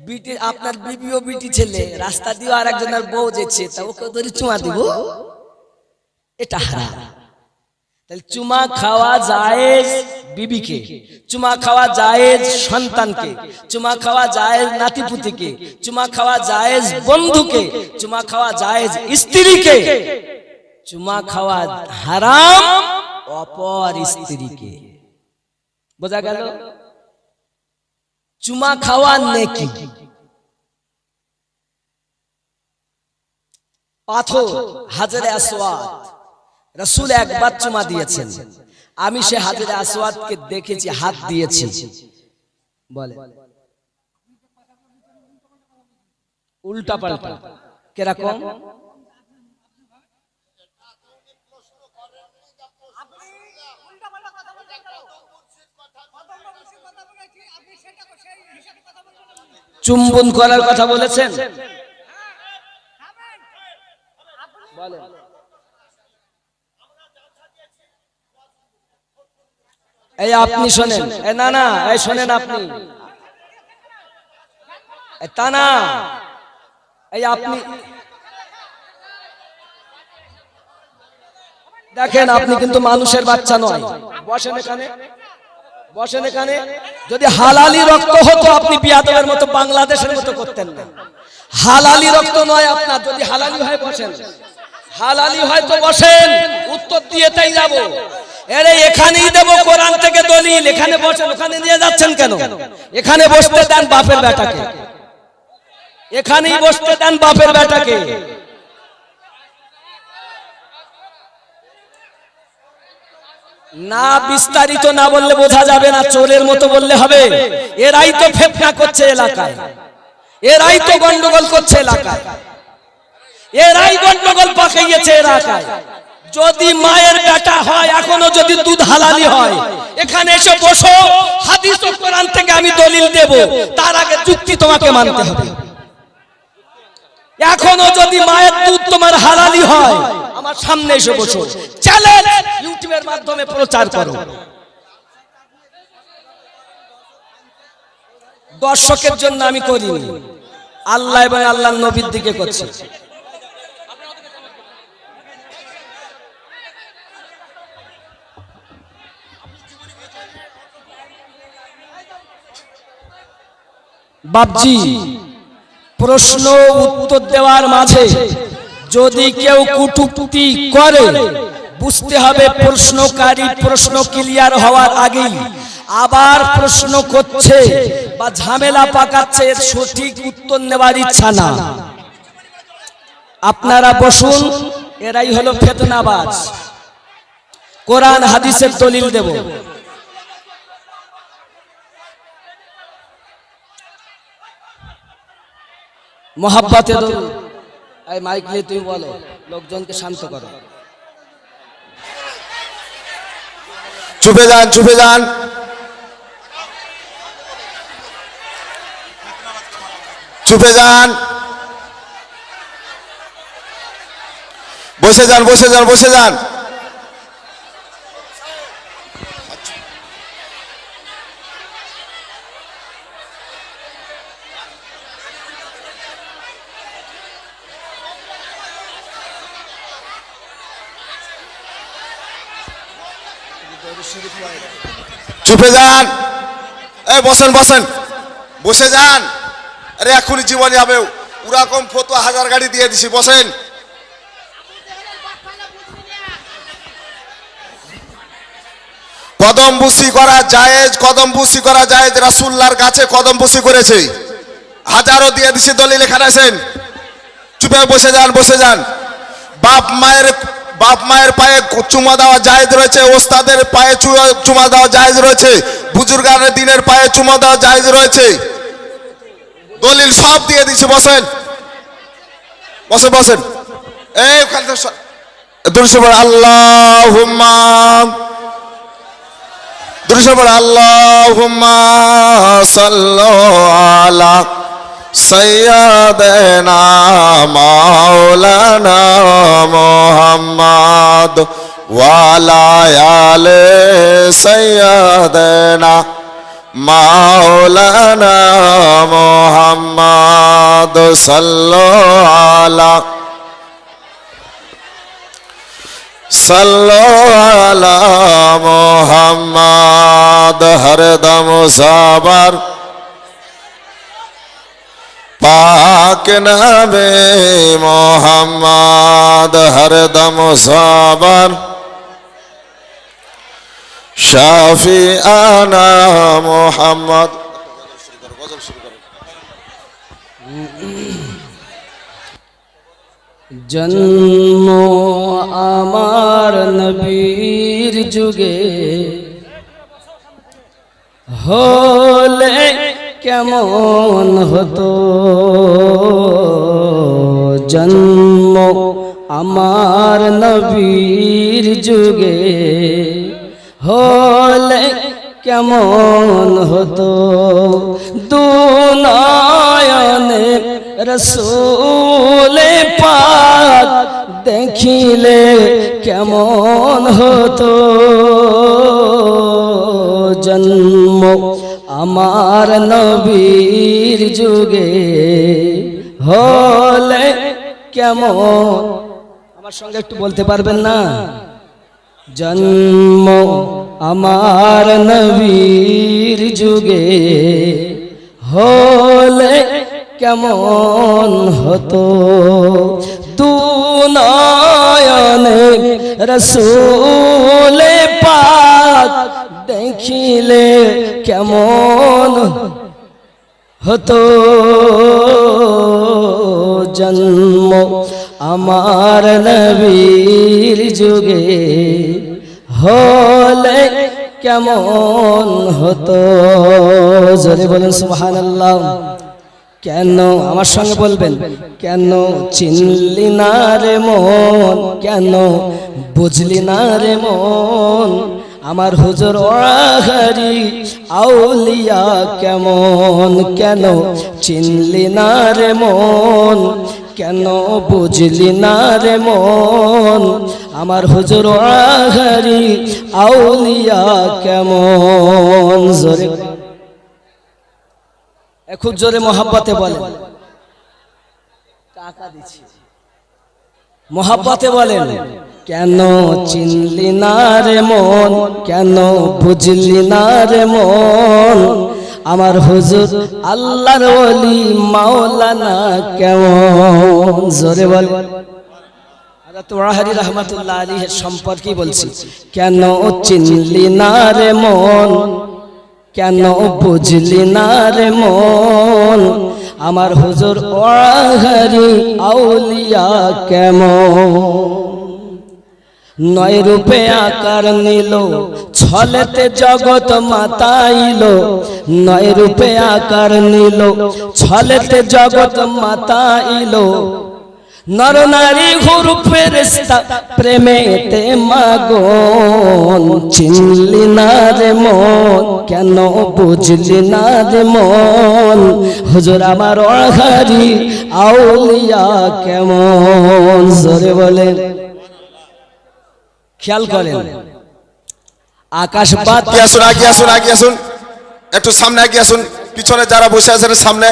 Speaker 1: বিটি, আপনার বিবিও বিটি ছেলে, রাস্তা দিয়ে আর একজনের বউ যেছে, তা ওকে ধরে চুমা দিব, এটা হারাম। তাহলে চুমা খাওয়া জায়েজ বিবিকে, চুমা খাওয়া জায়েজ সন্তানকে, চুমা খাওয়া জায়েজ নাতিপুতিকে, চুমা খাওয়া জায়েজ বন্ধুকে, চুমা খাওয়া জায়েজ স্ত্রীকে। চুমা খাওয়া হারাম অপর স্ত্রীকে। বোঝা গেল? চুমা খাওয়া নেকি। পাথর হাজরে আসওয়াদ, রাসূল একবার চুমা দিয়েছেন, আমি সে হাজরে আসওয়াদকে দেখেছি, হাত দিয়েছি। বলে উল্টা পাল্টা কিরকম? চুম্বন করার কথা বলেছেন, এই আপনি শোনেন, না না এই শোনেন আপনি, তা না, এই আপনি দেখেন, আপনি কিন্তু মানুষের বাচ্চা নয়। বসেন এখানে, বসেন এখানে। যদি হালালি রক্ত হতো আপনি বিয়াদবের মতো বাংলাদেশের মতো করতেন না। হালালি রক্ত নয় আপনার, যদি হালালি হয় বসেন, হালালি হয় তো বসেন, উত্তর দিয়ে তাই যাবো। আরে এখানেই দেব কোরআন থেকে দলিল, এখানে বসেন, ওখানে নিয়ে যাচ্ছেন কেন? এখানে বসতে দেন বাপের বেটাকে, এখানেই বসতে দেন বাপের বেটাকে। না বিস্তারিত না বললে বোঝা যাবে না, চোরের মতো বললে হবে। এরাই তো ফেতনা করছে এলাকায়, এরাই তো গন্ডগোল করছে এলাকায়, এরাই গন্ডগোল পাকাইয়েছে এলাকায়। যদি মায়ের বেটা হয়, এখনো যদি দুধ হালালি হয়, এখানে এসে বসো, হাদিস ও কোরআন থেকে আমি দলিল দেব, তার আগে যুক্তি তোমাকে মানতে হবে। এখনো যদি মায়ের দুধ তোমার হালালি হয়, আমার সামনে এসে বসো, চ্যালেঞ্জ ইউটিউবের মাধ্যমে প্রচার করো। দর্শকের জন্য আমি করিনি, আল্লাহ এবং আল্লাহর নবীর দিকে করছি। বাপজি, প্রশ্ন উত্তর দেওয়ার মাঝে যদি কেউ কটূক্তি করে, বুঝতে হবে প্রশ্নকারী প্রশ্ন ক্লিয়ার হওয়ার আগেই আবার প্রশ্ন করছে বা ঝামেলা পাকাচ্ছে, এর সঠিক উত্তর নেওয়ার ইচ্ছা না। আপনারা বসুন, এরাই হলো ফিতনাবাজ। কোরআন হাদিসের দলিল দেব। মোহাব্বতে দরুদ। এই মাইক নিয়ে তুমি বলো, লোকজনকে শান্ত করো।
Speaker 2: চুপে যান, চুপে যান, চুপে যান, বসে যান, বসে যান, বসে যান। চুপে যান। এই বসেন বসেন, বসে যান। আরে এখনই জীবন যাবে, ওরকম ফতোয়া হাজার গাড়ি দিয়ে দিছি, বসেন। কদম বুসি করা জায়েজ, কদম বুসি করা জায়েজ, রাসূলুল্লাহর কাছে কদম বুসি করেছে, হাজারও দিয়ে দিছি, দলিল এখানে আছেন। চুপে বসে যান, বসে যান। বাপ মায়ের পায়ে চুমা দেওয়া জায়েজ রয়েছে, ওস্তাদের পায়ে চুমা দেওয়া জায়েজ রয়েছে, বুজুর্গানের দিনের পায়ে চুমা দেওয়া জায়েজ রয়েছে, দলিল সব দিয়ে দিছি। বসেন বসেন বসেন। এই ওখান থেকে দুরুদ আল্লাহুম্মা, দুরুদ আল্লাহুম্মা সাল্লু আলা সাইয়্যিদিনা মাওলানা মুহাম্মদ ওয়া আলা আলি সাইয়্যিদিনা মাওলানা মুহাম্মদ সাল্লু আলা মুহাম্মদ। হরদম সাবার পাক নামে মুহাম্মদ, হরদম সাবার শাফিআনা মুহাম্মদ।
Speaker 1: জন্ম আমার নবীর যুগে হলে কেমন হতো, জন্ম আমার নবীর যুগে হলে কেমন হতো, দুনয়নে রসূল পাক দেখিলে কেমন হতো, জন্ম আমার নবীর যুগে হলে কেমন। আমার সঙ্গে একটু বলতে পারবেন না? জন্ম আমার নবীর যুগে হলে কেমন হতো, দুনয়নে রসূল পাক দেখিলে কেমন হতো, জন্ম আমার নবীর যুগে হলে কেমন হতো। জোরে বলেন সুবহানাল্লাহ। কেন, আমার সঙ্গে বলবেন, কেন চিনলি না রে মন, কেন বুঝলি না রে মন, আমার হুজুর ওয়াহারি আউলিয়া কেমন, কেন চিনলি না রে মন, কেন বুঝলি না রে মন, আমার হুজুর ওয়াহারি আউলিয়া কেমন। জোরে খুব জোরে মহাব্বতে বলেন, টাকা দিচ্ছি, মহাব্বতে বলেন, কেন চিনলি না রে মন, কেন বুঝলি না রে মন, আমার হুজুর আল্লাহর ওলি মাওলানা কেমন। জোরে বল। তোরাহারি রহমাতুল্লাহ আলাইহির সম্পর্কে বলছি, কেন চিনলি না রে মন, কেন বুঝলি না রে মন, আমার হুজুর ওয়াহারি আউলিয়া কেমন। নয় রূপে আকার নিল, ছলেতে জগৎ মাতাইল, নয় রূপে আকার নিল, ছলেতে জগৎ মাতাইল, নর নারী হুর ফেরেশতা প্রেমেতে মাগন, চিনলি না রে মন, কেন বুঝলি না রে মন, হুজুর আমার ওয়াহারি আউলিয়া কেমন। জোরে বলেন, খেয়াল করেন, আকাশ বাতাস।
Speaker 2: আগে আসুন, আগে আসুন, একটু সামনে আগে আসুন, পিছনে যারা বসে আছেন সামনে।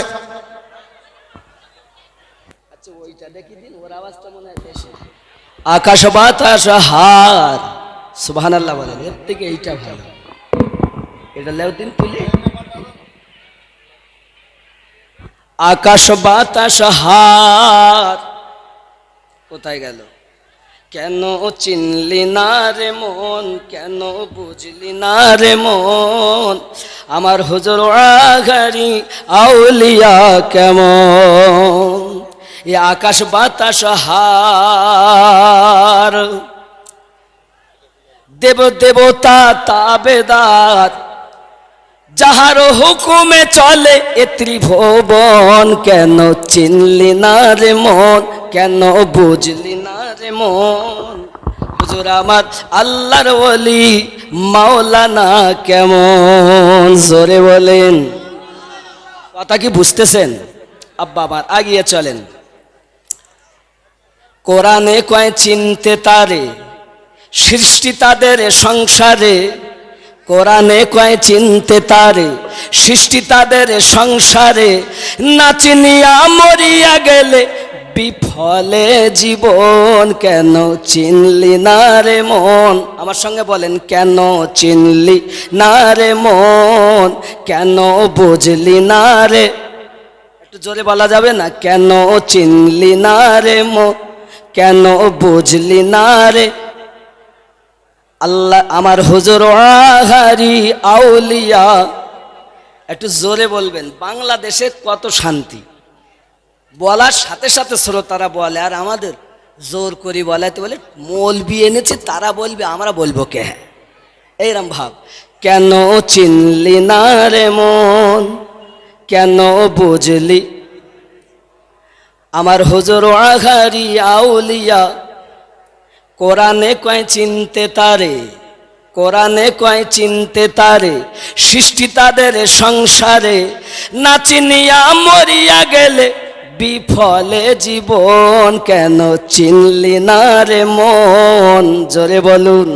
Speaker 1: আকাশ বাতাস হার সুবহানাল্লাহ বলেন। এর থেকে এইটা ভালো, এটা লেও দিন তুলে। আকাশ বাতাস হাত কোথায় গেল? কেন চিনলি না রে মন, কেন বুঝলি না রে মন, আমার হুজুর আগারি আউলিয়া কেমন। এ আকাশ বাতাস হার, দেব দেবতা তাবেদার, যাহার হুকুমে চলে এ ত্রিভুবন, কেন চিনলি না রে মন, কেন বুঝলি না রে মন, হুজুর আমার আল্লাহর ওলি মাওলানা কেমন। জোরে বলেন, কথা কি বুঝতেছেন? আব্বা আমার আগিয়ে চলেন। কোরআনে কয় চিনতে তারে সৃষ্টি তাদের সংসারে, কোরআনে কয় চিনতে তারে সৃষ্টি তাদের সংসারে, না চিনিয়া মরিয়া গেলে বিফলে জীবন, কেন চিনলি না রে মন, আমার সঙ্গে বলেন, কেন চিনলি না রে মন, কেন বুঝলি না রে, একটু জোরে বলা যাবে না? কেন চিনলি না রে মন, কেন বুঝলি না রে, আল্লাহ আমার হুজুর আহারি আউলিয়া। একটু জোরে বলবেন। বাংলাদেশে কত শান্তি, বলার সাথে সাথে শ্রোতারা বলে, আর আমাদের জোর করি বলাতে বলে মৌলবি এনেছে, তারা বলবে আমরা বলবো কে, হ্যাঁ এইরকম ভাব। কেন চিনলি না রে মন, কেন বুঝলি, আমার হুজুর আহারি আউলিয়া। কোরআনে কয় চিনতে তারে, কোরআনে কয় চিনতে তারে সৃষ্টি তাদের সংসারে, না চিনিয়া মরিয়া গেলে বিফলে জীবন, কেন চিনলি না রে মন। জোরে বলুন,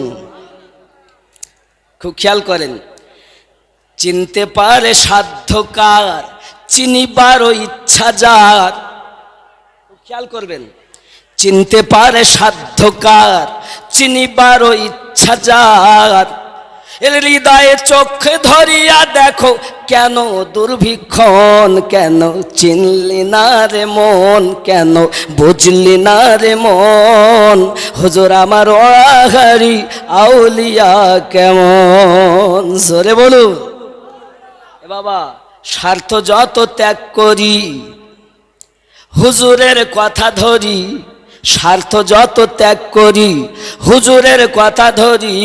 Speaker 1: খুব খেয়াল করেন। চিনতে পারে সাধ্য কার, চিনিবারও ইচ্ছা যার, খুব খেয়াল করবেন। চিনতে পারে সাধ্য কার, চিনিবারও ইচ্ছা যার, এর হৃদয়ে চোখে ধরিয়া দেখো কেন দুর্ভিক্ষণ, কেন চিনলি না রে মন, কেন বুঝলি না রে মন, হুজুর আমার আহারি আউলিয়া কেমন। জোরে বলুন। এ বাবা, স্বার্থ যত ত্যাগ করি হুজুরের কথা ধরি, স্বার্থ যত ত্যাগ করি হুজুরের কথা ধরি,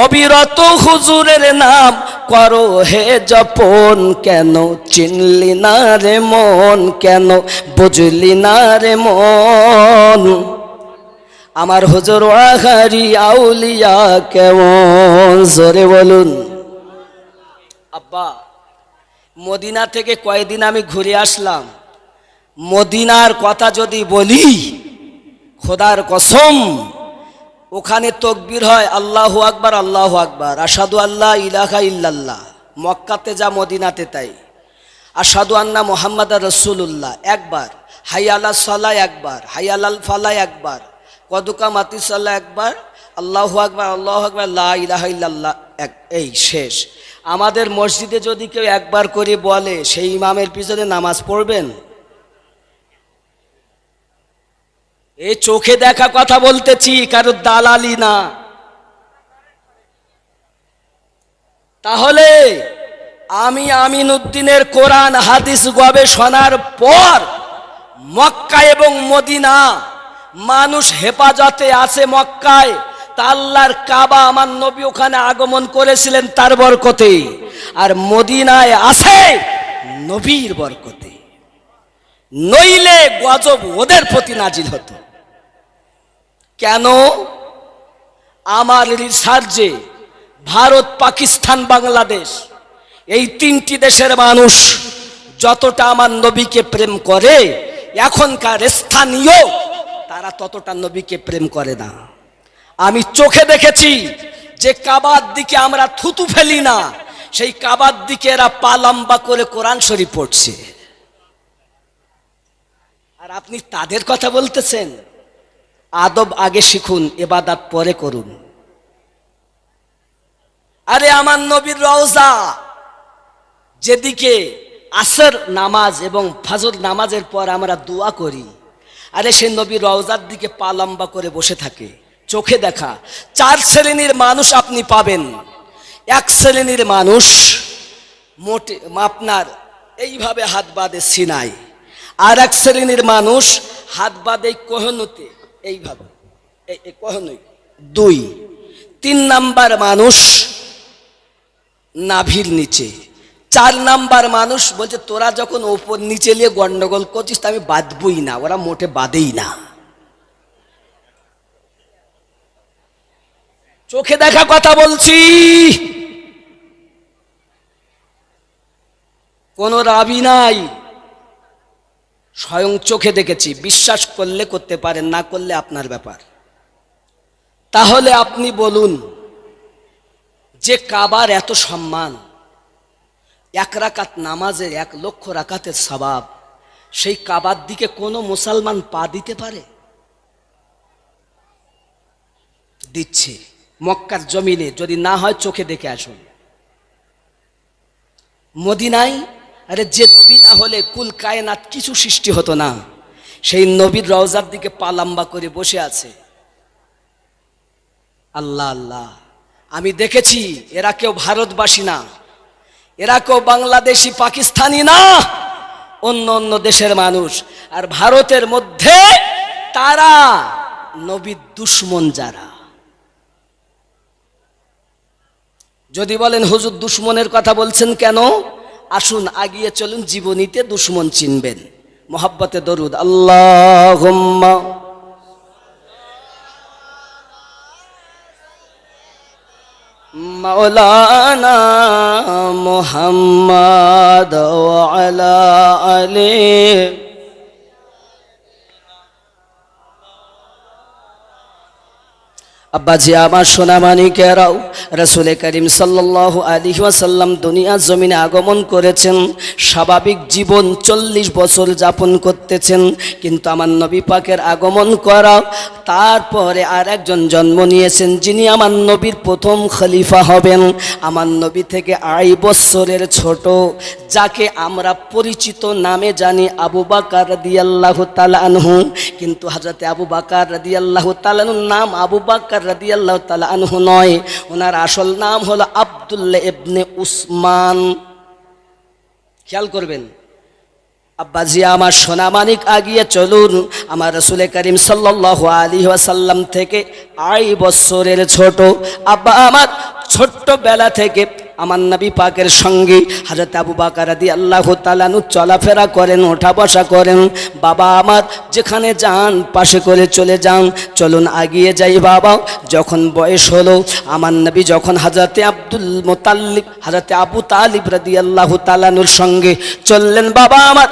Speaker 1: অবিরত হুজুরের নাম করো হে জপন, কেন চিনলি না রে মন, কেন বুঝলি না রে মন, আমার হুজুর আহারি আউলিয়া কেমন। জোরে বলুন। আব্বা, মদিনা থেকে কয়েকদিন আমি ঘুরে আসলাম, মদিনার কথা যদি বলি খোদার কসম, ওখানে তকবীর হয় আল্লাহু আকবার আল্লাহু আকবার, আশহাদু আল্লা ইলাহা ইল্লাল্লাহ। মক্কাতে যা মদিনাতে তাই। আশহাদু আন্না মুহাম্মাদুর রাসূলুল্লাহ একবার, হাইয়া আলাস সালাহ একবার, হাইয়া আলাল ফালাহ একবার, কদুকা মাতি সাল্লাহ একবার, আল্লাহু আকবার লা ইলাহা ইল্লাল্লাহ এক, এই শেষ। আমাদের মসজিদে যদি কেউ একবার করে বলে সেই ইমামের পিছনে নামাজ পড়বেন? এই চোখে দেখা কথা বলতেছি, কারো দালালি না। তাহলে আমি আমিনউদ্দিনের কোরআন হাদিস গবেষণার পর মক্কা এবং মদিনা মানুষ হেফাজতে আছে মক্কায়, তা আল্লাহর কাবা আমার নবী ওখানে আগমন করেছিলেন তার বরকতে, আর মদিনায় আছে নবীর বরকতে, নইলে গজব ওদের প্রতি নাজিল হতো। কেন? আমার রিসার্চে ভারত, পাকিস্তান, বাংলাদেশ এই তিনটি দেশের মানুষ যতটা আমার নবীকে প্রেম করে, এখনকার স্থানীয় তারা ততটা নবীকে প্রেম করে না। আমি চোখে দেখেছি যে কাবার দিকে আমরা থুতু ফেলি না, সেই কাবার দিকে এরা পা লম্বা করে কোরআন শরীফ পড়ছে, আর আপনি তাদের কথা বলতেছেন। আদব আগে শিখুন, ইবাদত পরে করুন। আরে আমার নবীর রওজা যেদিকে আসর নামাজ এবং ফজর নামাজের পর আমরা দোয়া করি, আরে সে নবীর রওজার দিকে পা লম্বা করে বসে থাকে। চোখে দেখা 4 শ্রেণীর মানুষ আপনি পাবেন। এক শ্রেণীর মানুষ মোটে আপনার এইভাবে হাত বাঁধে সিনায়, আর এক শ্রেণীর মানুষ হাত বাঁধে কোহনুতে, এইভাবে কোহনুই। 2 3 নাম্বার মানুষ নাভির নিচে। 4 নাম্বার মানুষ বলছে তোরা যখন ওপর নিচে নিয়ে গন্ডগোল করছিস তা আমি বাঁধবই না, ওরা মোটে বাঁধেই না। চোখে দেখা কথা বলছি, কোন রাবি নাই, স্বয়ং চোখে দেখেছি। বিশ্বাস করলে করতে পারেন, না করলে আপনার ব্যাপার। তাহলে আপনি বলুন যে কাবার এত সম্মান, 1 রাকাত নামাজের 1 লক্ষ রাকাতের সওয়াব, সেই কাবার দিকে কোনো মুসলমান পা দিতে পারে? দিচ্ছে। মক্কার জমিনে যদি না হয় চোখে দেখে আসুন। মদিনায় আরে যে নবী না হলে কুল কায়নাত কিছু সৃষ্টি হতো না, সেই নবীর রওজার দিকে পা লম্বা করে বসে আছে। আল্লাহ আল্লাহ, আমি দেখেছি এরা কেউ ভারতবাসী না, এরা কেউ বাংলাদেশি পাকিস্তানি না, অন্য অন্য দেশের মানুষ। আর ভারতের মধ্যে তারা নবীর দুশমন যারা। যদি বলেন হুজুর দুশমনের কথা বলছেন কেন, আসুন আগিয়ে চলুন, জীবনীতে দুশমন চিনবেন। মোহাব্বতে দরুদ আল্লাহুম্মা মাওলানা মুহাম্মদ ওয়া আলা আলিহি। আব্বাজি আমার সোনা মানিকেরাও, রাসূল করিম সাল্লাল্লাহু আলাইহি ওয়াসাল্লাম দুনিয়ার জমিনে আগমন করেছেন, স্বাভাবিক জীবন 40 বছর যাপন করতেছেন। কিন্তু আমার নবী পাকের আগমন করা, তারপরে আর একজন জন্ম নিয়েছেন যিনি আমার নবীর প্রথম খলিফা হবেন। আমার নবী থেকে 2.5 বছরের ছোট, যাকে আমরা পরিচিত নামে জানি আবু বকর রাদিয়াল্লাহু তাআলা আনহু। কিন্তু হযরত আবু বকর রাদিয়াল্লাহু তাআলা আনহুর নাম আবু বকর রাদিয়াল্লাহু তাআলা আনহু নয়, ওনার আসল নাম হলো আব্দুল্লাহ ইবনে উসমান। খেয়াল করবেন আব্বাজি আমার সোনা মানিক, আগিয়ে চলুন। আমার রাসূল করিম সাল্লাল্লাহু আলাইহি ওয়াসাল্লাম থেকে 2.5 বছরের ছোট আব্বা আমার ছোট্টবেলা থেকে আমার নবী পাকের সঙ্গে হযরত আবু বকর রাদিয়াল্লাহু তাআলা আনহু চলাফেরা করেন, ওঠা বসা করেন। বাবা আমার যেখানে যান পাশে করে চলে যান, চলুন আগিয়ে যাই বাবা। যখন বয়স হলো, আমার নবী যখন হযরতে আব্দুল মুতাল্লিব হযরতে আবু তালিব রাদিয়াল্লাহু তাআলা আনহুর সঙ্গে চললেন বাবা আমার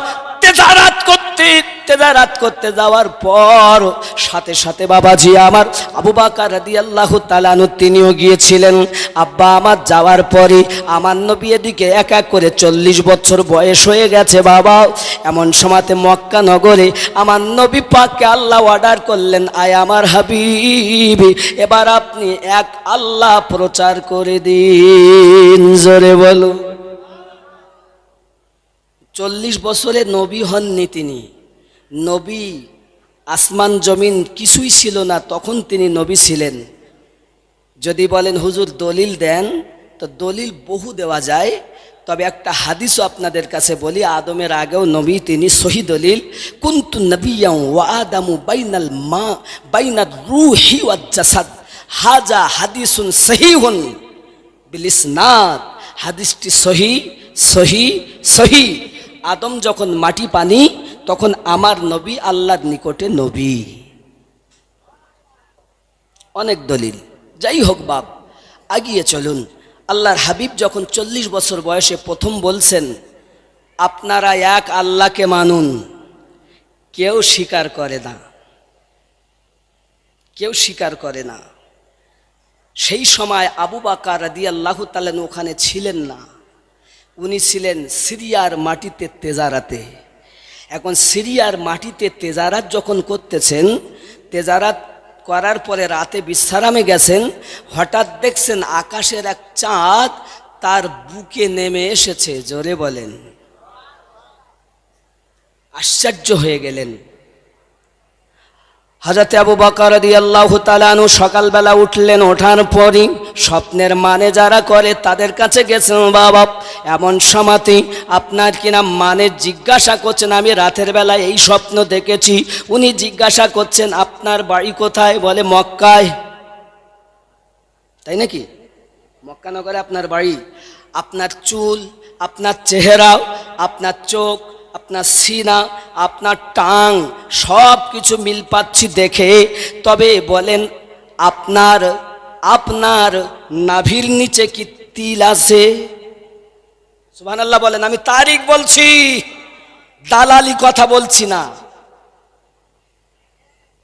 Speaker 1: তেজারাত করতে যাওয়ার পর সাথে সাথে বাবাজি আমার আবু বকর রাদিয়াল্লাহু তাআলা আনহু তিনিও গিয়েছিলেন। আব্বা আমার যাওয়ার পরে আমার নবী এদিকে এক এক করে 40 বছর বয়স হয়ে গেছে বাবা। এমন সময়তে মক্কা নগরে আমার নবী পাককে আল্লাহ অর্ডার করলেন, আয় আমার হাবিব, এবার আপনি এক আল্লাহ প্রচার করে দিন। জোরে বলো। 40 বছরে নবী হননি তিনি। নবী আসমান জমিন কিছুই ছিল না, তখন তিনি নবী ছিলেন। যদি বলেন হুজুর দলিল দেন, তো দলিল বহু দেওয়া যায়, তবে একটা হাদিসও আপনাদের কাছে বলি। আদমের আগেও নবী তিনি, সহি দলিল। কুনতু নবিয়্যান ওয়া আদামু বাইনার রূহি ওয়াজ জাসাদ, হাজা হাদিসুন সহিহুন বিল ইসনাদ। হাদিসটি সহি সহি সহি। আদম যখন মাটি পানি, তখন আমার নবী আল্লাহর নিকটে নবী। অনেক দলিল, যাই হোক বাপ, আগিয়ে চলুন। আল্লাহর হাবিব যখন 40 বছর বয়সে প্রথম বলছেন, আপনারা এক আল্লাহকে মানুন, কেউ স্বীকার করে না, কেউ স্বীকার করে না। সেই সময় আবু বকর রাদিয়াল্লাহু তাআলা ওখানে ছিলেন না, উনি ছিলেন সিরিয়ার মাটিতে তেজারাতে। এখন সিরিয়ার মাটিতে তেজারাত যখন করতেছেন, তেজারাত করার পরে রাতে বিশ্রামে গেছেন, হঠাৎ দেখছেন আকাশের এক চাঁদ তার বুকে নেমে এসেছে। জোরে বলেন। আশ্চর্য হয়ে গেলেন। হযরত আবু বকর রাদিয়াল্লাহু তাআলা আনহু সকালবেলা উঠলেন, ওঠার পরই স্বপ্নের মানে যারা করে তাদের কাছে গেছেন, বাবা এমন সময়তে আপনার কিনা মানে জিজ্ঞাসা করছেন, আমি রাতের বেলা এই স্বপ্ন দেখেছি। উনি জিজ্ঞাসা করছেন আপনার বাড়ি কোথায়? বলে মক্কায়। তাই নাকি? মক্কা নগরে আপনার বাড়ি। আপনার চুল, আপনার চেহারা, আপনার চোখ, আপনার সিনা, আপনার টাং সব কিছু মিল পাচ্ছি দেখে। তবে বলেন আপনার আপনার নাভির নিচে কি তিল আছে? সুবহানাল্লাহ বলেন। আমি তারিখ বলছি, দালালি কথা বলছি না।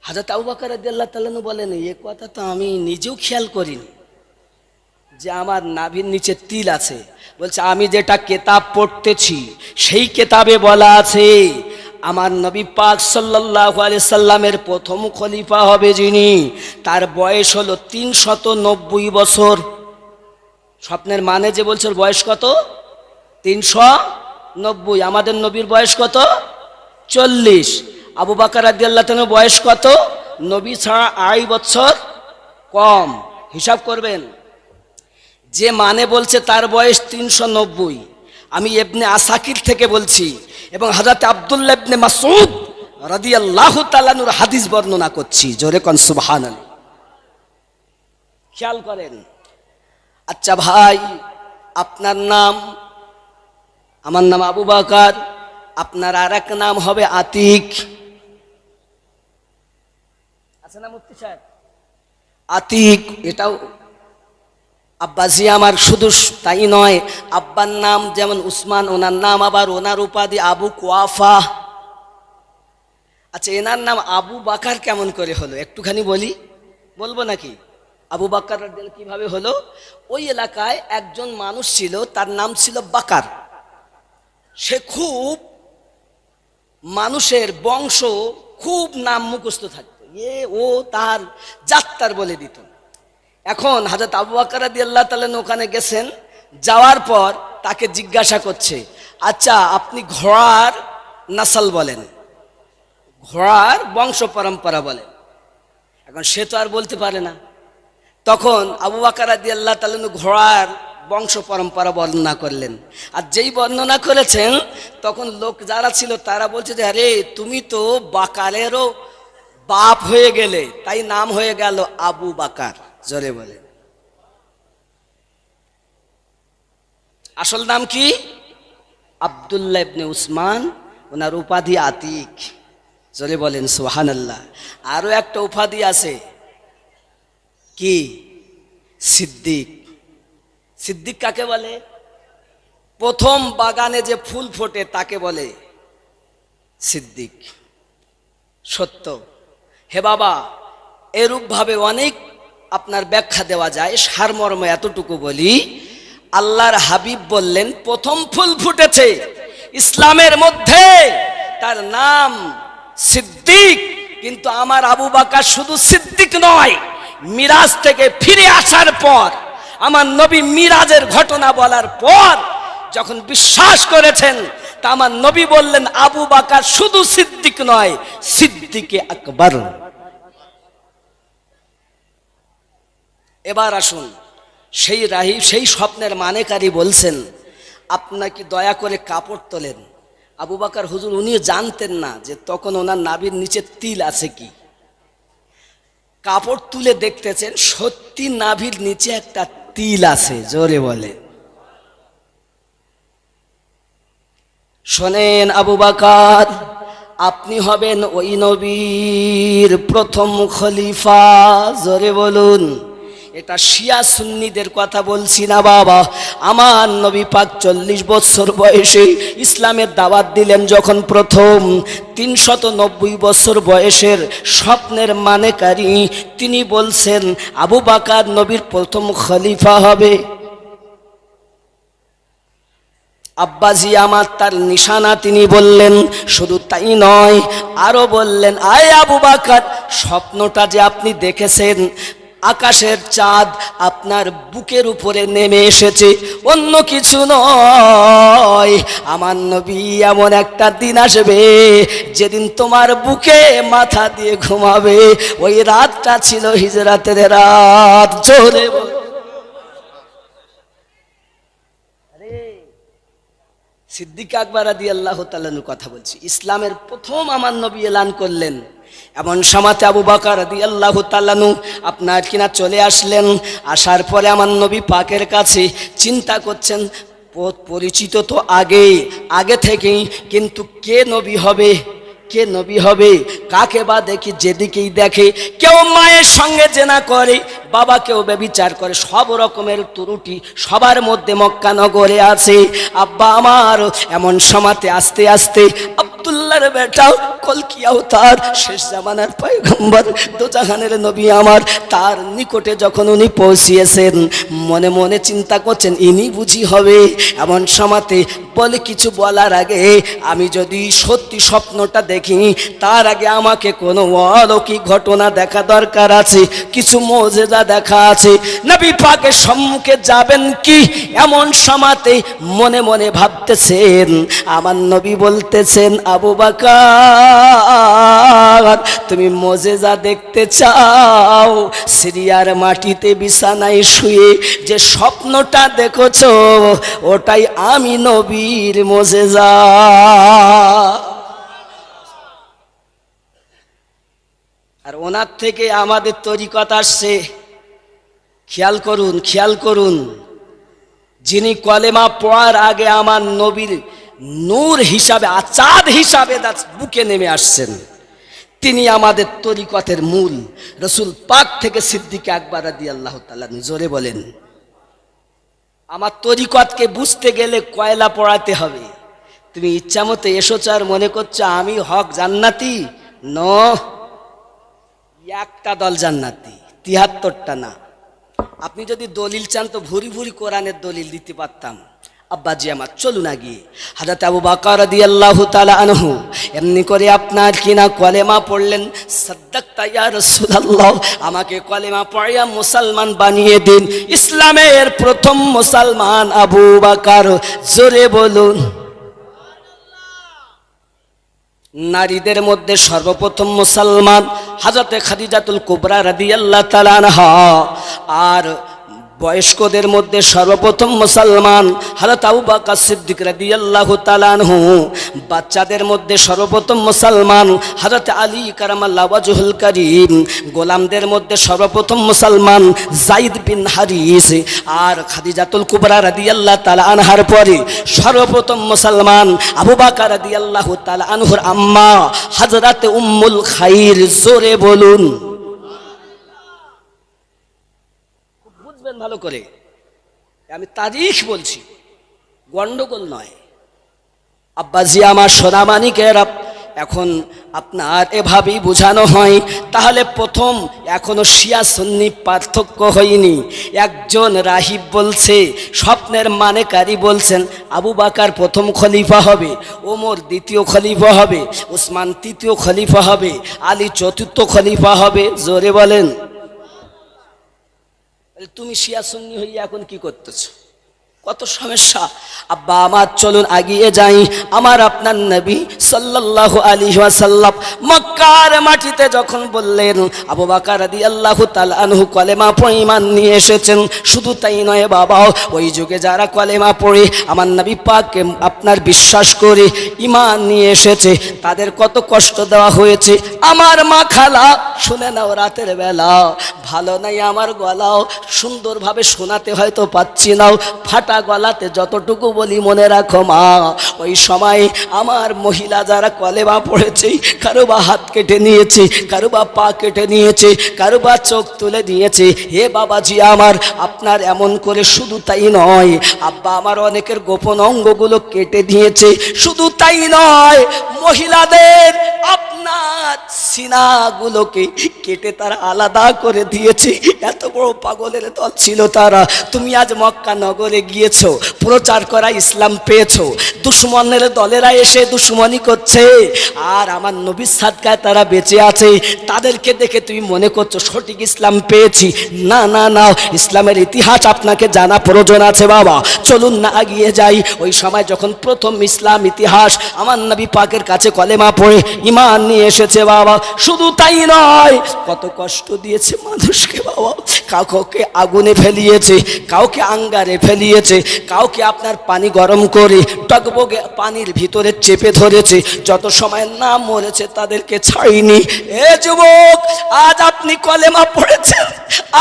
Speaker 1: হযরত আবু বকর রাদিয়াল্লাহু তাআলা আনহু বলেন, এই কথা তো আমি নিজেও খেয়াল করিনি যে আমার নাভির নিচে তিল আছে। বলছে আমি যেটা কিতাব পড়তেছি সেই কিতাবে বলা আছে আমার নবী পাক সাল্লাল্লাহু আলাইহি সাল্লামের প্রথম খলিফা হবে যিনি, তার বয়স হলো 390 বছর। স্বপ্নের মানে যে বলছে বয়স কত? 390। আমাদের নবীর বয়স কত? 40। আবু বকর রাদিয়াল্লাহু তাআলা বয়স কত? নবী ছাড়া 2.5 বছর কম। হিসাব করবেন। যে মানে বলছে তার বয়স 390। আমি ইবনে আসাকির থেকে বলছি এবং হযরত আব্দুল্লাহ ইবনে মাসউদ রাদিয়াল্লাহু তাআলা আনহুর হাদিস বর্ণনা করছি। জোরে কোন সুবহানাল্লাহ। খেয়াল করেন। আচ্ছা ভাই, আপনার নাম? আমার নাম আবু বকর। আপনার আরেক নাম হবে আতিক। আছে না মুফতি সাহেব? আতিক। এটাও আব্বাজি আমার। শুধু তাই নয়, আব্বার নাম যেমন উসমান, ওনার নাম আবার ওনার উপাধি আবু কুয়াফা। আচ্ছা এনার নাম আবু বাকার কেমন করে হলো একটুখানি বলি, বলবো নাকি? আবু বাকার কিভাবে হলো? ওই এলাকায় একজন মানুষ ছিল, তার নাম ছিল বাকার। সে খুব মানুষের বংশ খুব নাম মুখস্থ থাকতো, ও তার যাত্রার বলে দিত। এখন হযরত আবু বকর রাদিয়াল্লাহু তাআলা ওখানে গেছেন, যাওয়ার পর তাকে জিজ্ঞাসা করছে, আচ্ছা আপনি ঘোড়ার নাসল বলেন, ঘোড়ার বংশ পরম্পরা বলেন। এখন সে তো আর বলতে পারে না। তখন আবু বকর রাদিয়াল্লাহু তাআলা ঘোড়ার বংশ পরম্পরা বর্ণনা করলেন। আর যেই বর্ণনা করেছেন তখন লোক যারা ছিল তারা বলছে যে আরে তুমি তো বাকারেরও বাপ হয়ে গেলে, তাই নাম হয়ে গেল আবু বাকার। জোরে বলে। আসল নাম কি? আব্দুল্লাহ ইবনে উসমান, ওনার উপাধি আতিক। জোরে বলেন সুবহানাল্লাহ। আরো একটা উপাধি আছে, কি? সিদ্দিক। সিদ্দিক কাকে বলে? প্রথম বাগানে যে ফুল ফোটে তাকে বলে সিদ্দিক। সত্য। হে বাবা, এরূপ ভাবে অনেক আপনার ব্যাখ্যা দেওয়া যায়, সারমর্ম এতটুকু বলি, আল্লাহর হাবিব বললেন প্রথম ফুল ফুটেছে ইসলামের মধ্যে, তার নাম সিদ্দিক। কিন্তু আমার আবু বকর শুধু সিদ্দিক নয়, মিরাজ থেকে ফিরে আসার পর, আমার নবী মিরাজের ঘটনা বলার পর যখন বিশ্বাস করেছেন, তা আমার নবী বললেন আবু বকর শুধু সিদ্দিক নয়, সিদ্দিকে আকবর। এবার আসুন, সেই স্বপ্নের মানেকারী বলছেন আপনাকে দয়া করে কাপড় তোলেন। আবু বকর হুজুর উনি জানতেন না যে তখন ওনার নাভির নিচে তিল আছে কি। কাপড় তুলে দেখতেছেন সত্যি নাভির নিচে একটা তিল আছে। জোরে বলে। শোনেন আবু বকর, আপনি হবেন ওই নবীর প্রথম খলিফা। জোরে বলুন। এটা শিয়া সুন্নিদের কথা বলছি না বাবা। আমার নবী পাক 40 বছর বয়সে ইসলামের দাওয়াত দিলেন যখন প্রথম, 390 বছর বয়সের স্বপ্নের মানেকারী তিনি বলছেন আবু বকর নবীর প্রথম খলিফা হবে। আব্বাজি আমার তার নিশানা তিনি বললেন। শুধু তাই নয়, আরো বললেন, আয় আবু বকর, স্বপ্নটা যে আপনি দেখেছেন, আকাশের চাঁদ আপনার বুকের উপরে নেমে এসেছে, অন্য কিছু নয়। আমার নবী, এমন একটা দিন আসবে যেদিন তোমার বুকে মাথা দিয়ে ঘুমাবে। ওই রাতটা ছিল হিজরাতের রাত। জোরে বল। সিদ্দিক আকবর রাদিয়াল্লাহু তাআলা আনহুর কথা বলছি। ইসলামের প্রথম আমার নবী এলান করলেন, এমন সময়তে আবু বকর রাদিয়াল্লাহু তাআলা আনহু আপনার কিনা চলে আসলেন। আসার পরে আমার নবী পাকের কাছে চিন্তা করছেন, পরিচিত তো আগে থেকেই, কিন্তু কে নবী হবে, কে নবী হবে, কাকে বা দেখি, যেদিকেই দেখে কেউ মায়ের সঙ্গে জেনা করে, বাবা কেউ ব্যভিচার করে, সব রকমের ত্রুটি সবার মধ্যে মক্কা নগরে আছে। আব্বা আমার এমন সময়তে আস্তে আস্তে আব্দুল্লাহর বেটাও কলকি আওতার শেষ জামানার পয়গম্বর দোজাহানের নবী আমার, তার নিকটে যখন উনি পৌঁছিয়েছেন, মনে মনে চিন্তা করছেন ইনি বুঝি হবে। এমন সময়তে বলে, কিছু বলার আগে আমি যদি সত্যি স্বপ্নটা দেখি, তার আগে আমাকে কোনো অলৌকিক ঘটনা দেখা দরকার আছে, কিছু মুজিজা দেখা আছে। নবী পাকের সম্মুখে যাবেন কি, এমন সময়তে মনে মনে ভাবতেছেন। আমার নবী বলতেছেন, আবু বকর, তুমি মুজিজা দেখতে চাও? সিরিয়ার মাটিতে বিছানায় শুয়ে যে স্বপ্নটা দেখেছো, ওটাই আমি নবীর মুজিজা। আর ওনার থেকে আমাদের তরিকত আসছে। খেয়াল করুন, খেয়াল করুন, যিনি কলেমা পড়ার আগে আমার নবীর নূর হিসাবে, চাঁদ হিসাবে বুকে নেমে আসছেন, তিনি আমাদের তরিকতের মূল। রসুল পাক থেকে সিদ্দিক আকবর রাদিয়াল্লাহু তাআলা আনহু। জোরে বলেন। আমার তরিকতকে বুঝতে গেলে কয়লা পড়াতে হবে। তুমি ইচ্ছা মতো এসোছ আর মনে করছো আমি হক জান্নাতি, একটা দল জান্নাতি, ৭৩টা না। আপনি যদি দলিল চান তো ভুরি ভুরি কোরআনের দলিল দিতে পারতাম। আব্বাজি আমার, চলুন আগে। হযরত আবু বকর রাদিয়াল্লাহু তাআলা আনহু এমনি করে আপনার কিনা কলেমা পড়লেন। সাদ্দাকতা ইয়া রাসূলুল্লাহ, আমাকে কলেমা পড়িয়া মুসলমান বানিয়ে দিন। ইসলামের প্রথম মুসলমান আবু বকর। জোরে বলুন। নারীদের মধ্যে সর্বপ্রথম মুসলমান হযরত খাদিজাতুল কুবরা রাদিয়াল্লাহু তাআলা আনহা। আর বয়স্কদের মধ্যে সর্বপ্রথম মুসলমান হযরত আবু বকর সিদ্দিক রাদিয়াল্লাহু তাআলা আনহু। বাচ্চাদের মধ্যে সর্বপ্রথম মুসলমান হযরত আলী কারামাল্লাহু ওয়াজহুল কারীম। গোলামদের মধ্যে সর্বপ্রথম মুসলমান যায়েদ বিন হারিস। আর খাদিজাতুল কুবরা রাদিয়াল্লাহু তাআলা আনহার পরে সর্বপ্রথম মুসলমান আবু বকর রাদিয়াল্লাহু তাআলা আনহুর আম্মা হযরত উম্মুল খাইর। জোরে বলুন। ভালো করে আমি তারিখ বলছি, গন্ডগোল নয়। আব্বাজি আমার, সোনামানিকের, এখন আপনার এভাবেই বোঝানো হয়। তাহলে প্রথম, এখনো শিয়া সুন্নি পার্থক্য হয়নি। একজন রাহিব বলছে, স্বপ্নের মানেকারী বলছেন আবু বকর প্রথম খলিফা হবে, ওমর দ্বিতীয় খলিফা হবে, উসমান তৃতীয় খলিফা হবে, আলী চতুর্থ খলিফা হবে। জোরে বলেন। তুমি শিয়া সুন্নি হইয়া এখন কি করতেছ? কত সমস্যা। আব্বা আমার, চলুন আগিয়ে যাই। আমার আপনার নবী সাল্লাল্লাহু আলাইহি ওয়াসাল্লাম মক্কার মাটিতে যখন বললেন আবু বকর রাদিয়াল্লাহু তাআলা আনহু কলেমা পড়ে ঈমান নিয়ে এসেছেন, শুধু তাই নয় বাবা, ওই যুগে যারা কলেমা পড়ে আমার নবী পাককে আপনার বিশ্বাস করে ঈমান নিয়ে এসেছে, তাদের কত কষ্ট দেওয়া হয়েছে। আমার মা খালা, শুনে নাও, রাতের বেলা ভালো নাই আমার গলাও, সুন্দরভাবে শোনাতে হয়তো পাচ্ছি নাও, ফাটা গলাতে যতটুকু বলি মনে রাখো মা, ওই সময় আমার মহিলা যারা কলেমা পড়েছে, কারো বা হাত কেটে নিয়েছে, কারো বা পা কেটে নিয়েছে, কারো বা চোখ তুলে দিয়েছে। হে বাবাজি আমার, আপনার এমন করে শুধু তাই নয়, আব্বা আমার অনেকের গোপন অঙ্গগুলো কেটে দিয়েছে। শুধু তাই নয়, মহিলাদের আপনার সিনাগুলোকে কেটে তারা আলাদা করে দিয়েছে। এত বড় পাগলের দল ছিল তারা। তুমি আজ মক্কা নগরে গিয়ে গিয়েছো, প্রচার করা ইসলাম পেয়েছো, দুশ্মনের দলেরা এসে দুশ্মনী করছে, আর আমার নবীর সাদকায় তারা বেঁচে আছে, তাদেরকে দেখে তুমি মনে করছো সঠিক ইসলাম পেয়েছি। না না না, ইসলামের ইতিহাস আপনাকে জানা প্রয়োজন আছে বাবা। চলুন না এগিয়ে যাই। ওই সময় যখন প্রথম ইসলাম ইতিহাস আমার নবী পাকের কাছে কলেমা পড়ে ঈমান নিয়ে এসেছে বাবা, শুধু তাই নয়, কত কষ্ট দিয়েছে মানুষকে বাবা। কাউকে আগুনে ফেলিয়েছে, কাউকে আঙ্গারে ফেলিয়েছে, কাউকে আপনার পানি গরম করে টকবগে পানির ভিতরে চেপে ধরেছে, যত সময় না মরেছে তাদেরকে ছাড়িনি। এ যুবক, আজ আপনি কলেমা পড়েছেন,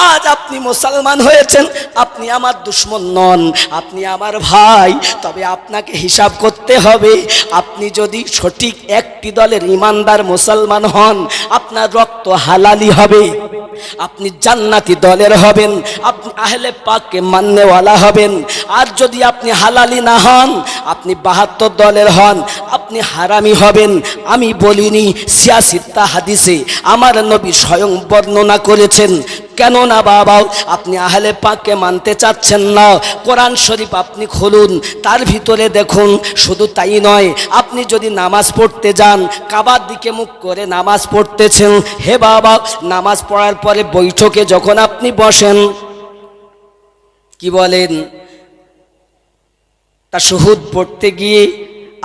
Speaker 1: আজ আপনি মুসলমান হয়েছেন, আপনি আমার দুশ্মন নন, আপনি আমার ভাই। তবে আপনাকে হিসাব করতে হবে, আপনি যদি সঠিক একটি দলের ইমানদার মুসলমান হন, আপনার রক্ত হালালি হবে, আপনি জান্নাতি দলের হবেন, আপনি আহলে পাককে মাননেওয়ালা হবেন। আর যদি আপনি হালালি না হন, আপনি 72 দলের হন, আপনি হারামি হবেন। আমি বলিনি, সিয়াসিত্তা হাদিসে আমার নবী স্বয়ং বর্ণনা করেছেন। কেন না বাবা, আপনি আহলে পাককে মানতে চাচ্ছেন না, কোরআন শরীফ আপনি খুলুন, তার ভিতরে দেখুন। শুধু তাই নয়, আপনি যদি নামাজ পড়তে যান, কাবার দিকে মুখ করে নামাজ পড়তেছেন, হে বাবা, নামাজ পড়ার পরে বৈঠকে যখন আপনি বসেন, কি বলেন, তাশাহুদ পড়তে গিয়ে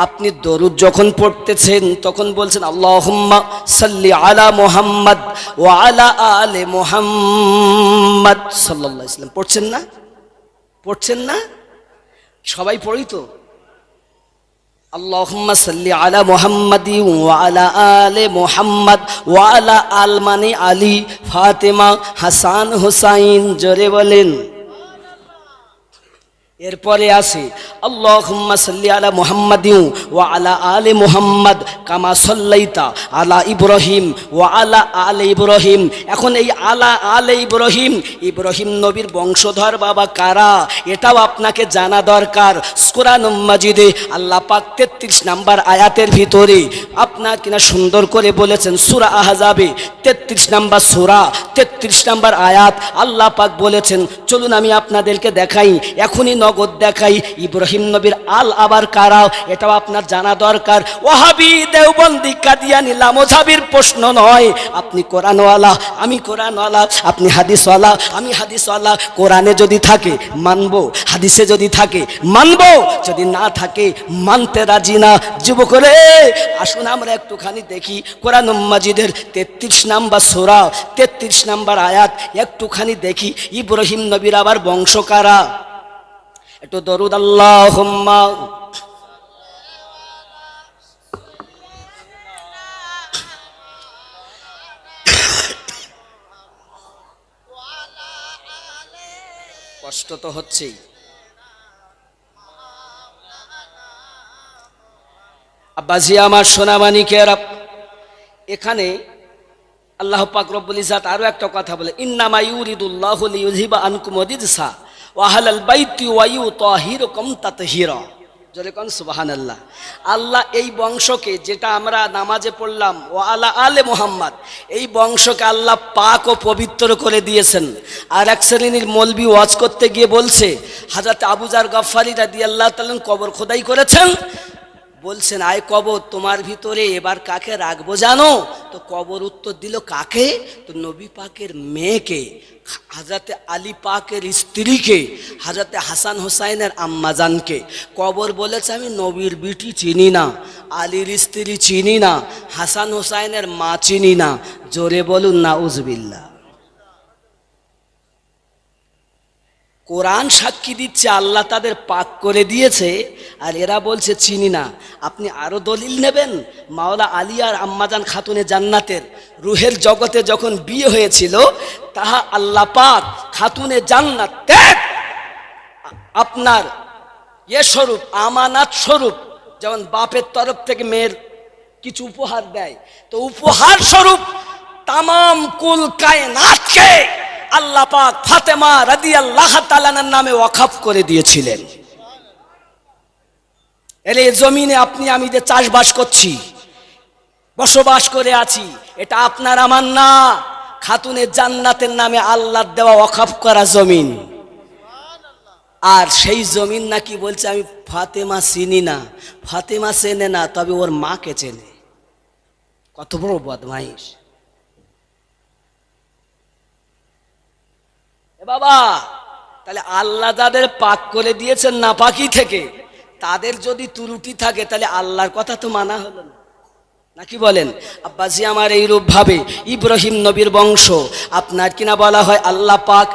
Speaker 1: আপনি দরুদ যখন পড়তেছেন, তখন বলছেন আল্লাহুম্মা সাল্লি আলা মুহাম্মদ ওয়া আলা আলে মুহাম্মদ সাল্লাল্লাহু আলাইহি ওয়াসাল্লাম। পড়ছেন না? পড়ছেন না? সবাই পড়ি তো। আল্লাহুম্মা সাল্লি আলা মুহাম্মাদি ওয়া আলা আলে মুহাম্মদ ওয়া আলা আল মানে আলী, ফাতেমা, হাসান, হুসাইন। জোরে বলেন। এরপরে আছে আল্লাহুম্মা সাল্লি আলা মুহাম্মাদিন ওয়া আলা আলি মুহাম্মদ কামা সাল্লাইতা আলা ইব্রাহিম ওয়া আলা আলি ইব্রাহিম। এখন এই আলা আলে ইব্রাহিম, ইব্রাহিম নবীর বংশধর বাবা কারা, এটাও আপনাকে জানা দরকার। কোরআন মাজিদে আল্লাহ পাক 33 নম্বর আয়াতের ভিতরে আপনার কিনা সুন্দর করে বলেছেন, সূরা আহজাবে 33 নম্বর সূরা 33 নম্বর আয়াত আল্লাহ পাক বলেছেন, চলুন আমি আপনাদেরকে দেখাই, এখনই নগদ দেখাই, ইব্রাহিম নবীর আল আবার কারা, এটাও আপনার জানা দরকার। ওয়াহাবি, দেওবন্দি, কাদিয়ানি, লামোঝাবির প্রশ্ন নয়। আপনি কোরআনওয়ালা, আমি কোরআনওয়ালা, আপনি হাদিসওয়ালা, আমি হাদিসওয়ালা। কোরআনে যদি থাকে মানবো, হাদিসে যদি থাকে মানবো, যদি না থাকে মানতে রাজি না। যুবকরে আসুন আমরা একটুখানি দেখি কোরআন মাজিদের 33 নম্বর সূরা 33 নম্বর আয়াত, একটুখানি দেখি ইব্রাহিম নবীর আবার বংশ কারা। একটু দরুদ আল্লাহুম্মা। কষ্ট তো হচ্ছেই। আব্বাজি আমার সোনামানিকেরা, এখানে আল্লাহ পাক রব্বুল ইজ্জাত আরো একটা কথা বলে, ইন্নামা ইউরিদুল্লাহু লিইউযহিবা আনকুম রিজসা ওয়া আহলাল বাইতি ওয়া ইউতাহিরুকুম তাতহীরা। জোরে কোন সুবহানাল্লাহ। আল্লাহ এই বংশকে, যেটা আমরা নামাজে পড়লাম ওয়া আলা আলে মুহাম্মদ, এই বংশকে আল্লাহ পাক ও পবিত্র করে দিয়েছেন। আর এক শ্রেণীর মৌলবি ওয়াজ করতে গিয়ে বলছে, হযরত আবু যার গফফারি রাদিয়াল্লাহু তাআলা কবর খোদাই করেছেন, বলছেন আয় কবর তোমার ভিতরে এবার কাকে রাখবো জানো? তো কবর উত্তর দিল কাকে? তো নবী পাকের মেয়েকে, হযরতে আলী পাকের স্ত্রীকে, হযরতে হাসান হুসাইনের আম্মাজানকে। কবর বলেছে আমি নবীর বিটি চিনি না, আলীর স্ত্রী চিনি না, হাসান হুসাইনের মা চিনি না। জোরে বলুন নাউজুবিল্লাহ। কোরআন সাক্ষী দিচ্ছে আল্লাহ তাদের পাক করে দিয়েছে, আর এরা বলছে চিনি না। আপনি আরো দলিল নেবেন, মাওলা আলী আর আম্মাজান খাতুনে জান্নাতের রুহের জগতে যখন বিয়ে হয়েছিল, তাহা আল্লাহ পাক খাতুনে জান্নাতে আপনার এ স্বরূপ, আমানাত স্বরূপ, যেমন বাপের তরফ থেকে মেয়ের কিছু উপহার দেয়, তো উপহার স্বরূপ তামাম কুল কায়নাতকে আল্লাহ পাক ফাতেমা রাদিয়াল্লাহু তাআলার নামে ওয়াকফ করে দিয়েছিলেন। এর এই জমিনে আপনি আমি যে চাষবাস করছি, বসবাস করে আছি, এটা আপনার আমার না, খাতুনে জান্নাতের নামে আল্লাহর দেওয়া ওয়াকফ করা জমিন। আর সেই জমিন নাকি বলছে আমি ফাতেমা চিনি না, ফাতেমা চেনে না, তবে ওর মাকে চেনে। কত বড় বদমাইশ! বাবা, তাহলে আল্লাহ যাদের পাক করে দিয়েছেন নাপাকি থেকে, তাদের যদি ত্রুটি থাকে তাহলে আল্লাহর কথা তো মানা হলো না, নাকি বলেন? আব্বাজি আমার এইরূপ ভাবে ইব্রাহিম নবীর বংশ, আপনার কিনা বলা হয় আল্লাহ পাক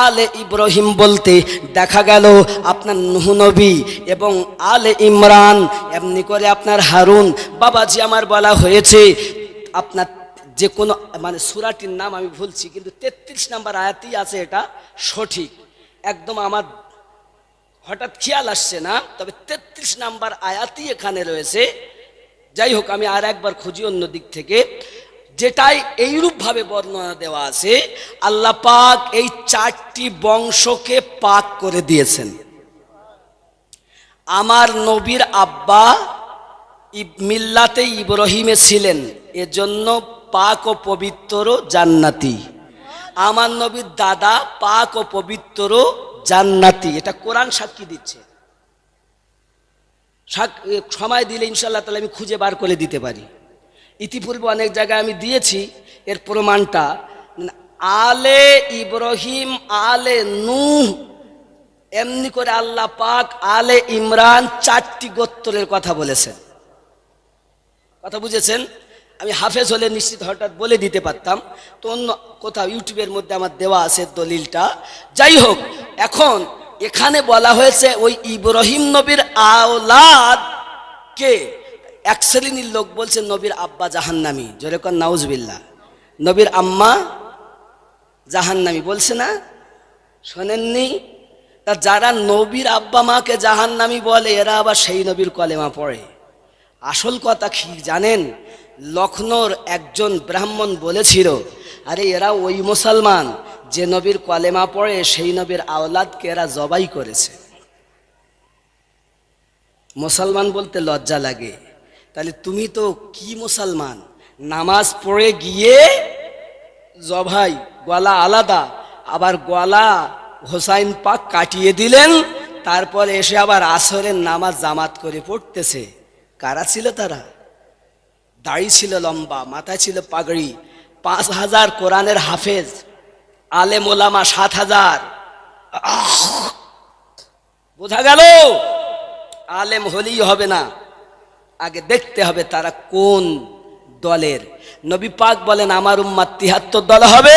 Speaker 1: আলে ইব্রাহিম বলতে দেখা গেল আপনার নূহ নবী এবং আলে ইমরান, এমনি করে আপনার হারুন। বাবাজি আমার বলা হয়েছে আপনার যে কোনো মানে সূরাটির নাম আমি ভুলছি, কিন্তু 33 নম্বর আয়াতেই আছে, এটা সঠিক একদম, আমার হঠাৎ খেয়াল আসছে না, তবে 33 নম্বর আয়াতই এখানে রয়েছে। যাই হোক, আমি আর একবার খুঁজি অন্য দিক থেকে, যেটাই এইরূপ ভাবে বর্ণনা দেওয়া আছে, আল্লাহ পাক এই 4টি বংশকে পাক করে দিয়েছেন। আমার নবীর আব্বা মিল্লাতে ইব্রাহিমে ছিলেন, এজন্য পাক ও পবিত্র জান্নাতি। আমার নবীর দাদা পাক ও পবিত্র জান্নাতি, এটা কোরআন সাক্ষী দিচ্ছে। সময় দিলে ইনশাআল্লাহ তাহলে আমি খুঁজে বার করে দিতে পারি। ইতিপূর্বে অনেক জায়গায় আমি দিয়েছি এর প্রমাণটা। আলে ইব্রাহিম, আলে নূহ, এমনি করে আল্লাহ পাক আলে ইমরান 4টি গোত্রের কথা বলেছেন। কথা বুঝেছেন? আমি হাফেজ হলে নিশ্চিত হঠাৎ বলে দিতে পারতাম, তো অন্য কোথাও ইউটিউবের মধ্যে আমার দেওয়া আছে দলিলটা। যাই হোক, এখন এখানে বলা হয়েছে ওই ইব্রাহিম নবীর আওলাদ কে? এক শ্রেণীর লোক বলছে নবীর আব্বা জাহান্নামী, জোরে কোন নাউজুবিল্লাহ। নবীর আম্মা জাহান্নামী বলছে না, শোনেননি? তা যারা নবীর আব্বা মাকে জাহান্নামী বলে, এরা আবার সেই নবীর কলেমা পড়ে। আসল কথা কি জানেন? লখনৌর একজন ব্রাহ্মণ বলেছিল, আরে এরা ওই মুসলমান যে নবীর কলেমা পড়ে, সেই নবীর আওলাদকে এরা জবাই করেছে। মুসলমান বলতে লজ্জা লাগে। তাহলে তুমি তো কি মুসলমান? নামাজ পড়ে গিয়ে জবাই, গলা আলাদা, আবার গলা হোসাইন পাক কাটিয়ে দিলেন, তারপর এসে আবার আসরের নামাজ জামাত করে পড়তেছে। কারা ছিল তারা? দাড়ি ছিল লম্বা, মাথায় ছিল পাগড়ি, 5000 কোরআনের হাফেজ, আলেম ওলামা 7000। বোঝা গেল? আলেম হলেই হবে না, আগে দেখতে হবে তারা কোন দলের। নবী পাক বলেন আমার উম্মাত 73 দল হবে,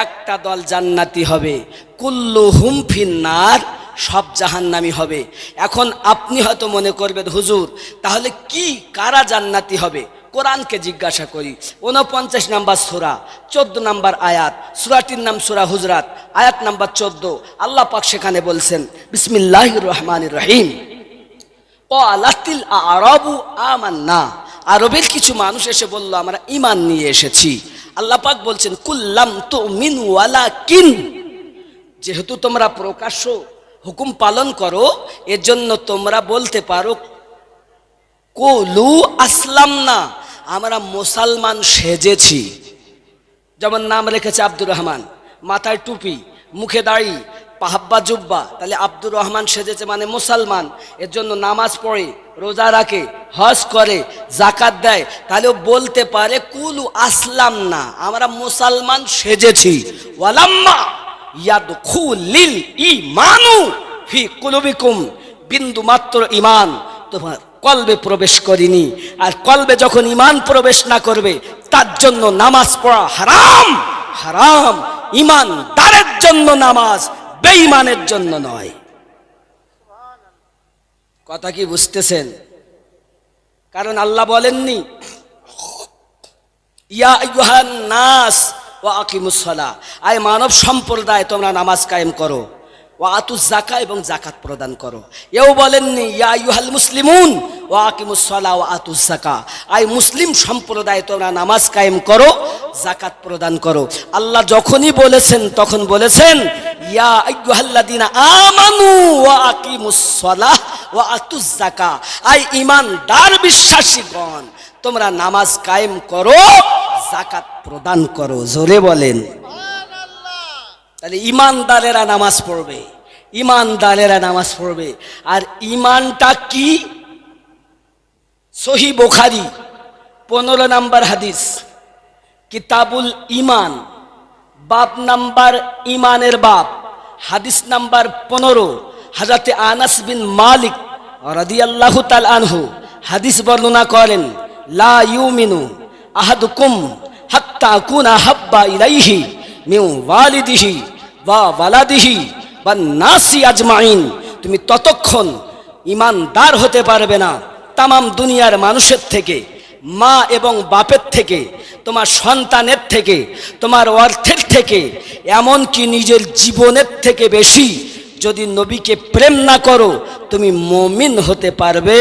Speaker 1: একটা দল জান্নাতি হবে, কুল্লুহুম ফিন্নার, সব জাহান্নামী হবে। এখন আপনি হয়তো মনে করবেন হুজুর তাহলে কি কারা জান্নাতি হবে? কোরআনকে জিজ্ঞাসা করি। 49 নম্বর সূরা 14 নম্বর আয়াত, সূরাটির নাম সূরা হুজরাত, আয়াত নাম্বার 14। আল্লাহ পাক সেখানে বলছেন বিসমিল্লাহির রহমানির রহিম, ক্বালাতিল আ'রাবু আমান্না, আরবের কিছু মানুষ এসে বলল আমরা ঈমান নিয়ে এসেছি। আল্লাহ পাক বলছেন কুল্লাম তুমিনু ওয়ালাকিন, যেহেতু তোমরা প্রকাশ্য হুকুম পালন করো, এজন্য তোমরা বলতে পারো কুলু আসলামনা, আমরা মুসলমান সেজেছি। যেমন নাম রেখেছে আব্দুর রহমান, মাথায় টুপি, মুখে দাড়ি, পাহাব্বা জুব্বা, তাহলে আব্দুর রহমান সেজেছে মানে মুসলমান। এর জন্য নামাজ পড়ে, রোজা রাখে, হজ করে, জাকাত দেয়, তাহলেও বলতে পারে কুলু আসলাম না, আমরা মুসলমান সেজেছি। ওয়ালাম্মা ইয়াদখুলিল ঈমানু ফি কুলুবিকুম, বিন্দু মাত্র ঈমান তোমার কলবে প্রবেশ করেনি, আর কলবে যখন ঈমান প্রবেশ না করবে তার জন্য নামাজ পড়া হারাম। হারাম ঈমানদারের জন্য নামাজ, বেঈমানের জন্য নয়। কথা কি বুঝতেছেন? কারণ আল্লাহ বলেননি ইয়া আইয়ুহান নাস ওয়া আকিমুস সালাহ, আয় মানব সম্প্রদায় তোমরা নামাজ কায়েম করো, ওয়া আতুজ যাকাত, এবং যাকাত প্রদান করো। এও বলেননি ইয়া আইয়ুহাল মুসলিমুন ওয়া আকিমুস সালাহ ওয়া আতুজ যাকাত, আয় মুসলিম সম্প্রদায় তোমরা নামাজ কায়েম করো, যাকাত প্রদান করো। আল্লাহ যখনই বলেছেন তখন বলেছেন ইয়া আইয়ুহাল্লাযিনা আমানু ওয়া আকিমুস সালাহ ওয়া আতুজ যাকাত, আয় ঈমানদার বিশ্বাসীগণ তোমরা নামাজ কায়েম করো, যাকাত প্রদান করো। জোরে বলেন। তাহলে ঈমানদারেরা নামাজ পড়বে, ইমানদারেরা নামাজ পড়বে। আর ইমানটা কি? সহি বুখারী 15 নম্বর হাদিস, কিতাবুল ইমান, বাব নাম্বার ইমানের বাব, হাদিস নাম্বার 15। হযরতে আনাস বিন মালিক রাদিয়াল্লাহু তাআলা আনহু হাদিস বর্ণনা করেন, লা ইউমিনু আহাদুকুম হাত্তা আকুনা হাব্বা ইলাইহি মিন ওয়ালিদিহি ওয়া ওয়ালাদিহি ওয়ান নাসি আজমাইন। তুমি ততক্ষণ ইমানদার হতে পারবে না তামাম দুনিয়ার মানুষের থেকে, মা এবং বাপের থেকে, তোমার সন্তানের থেকে, তোমার অর্থের থেকে, এমনকি নিজের জীবনের থেকে বেশি যদি নবীকে প্রেম না করো তুমি মুমিন হতে পারবে।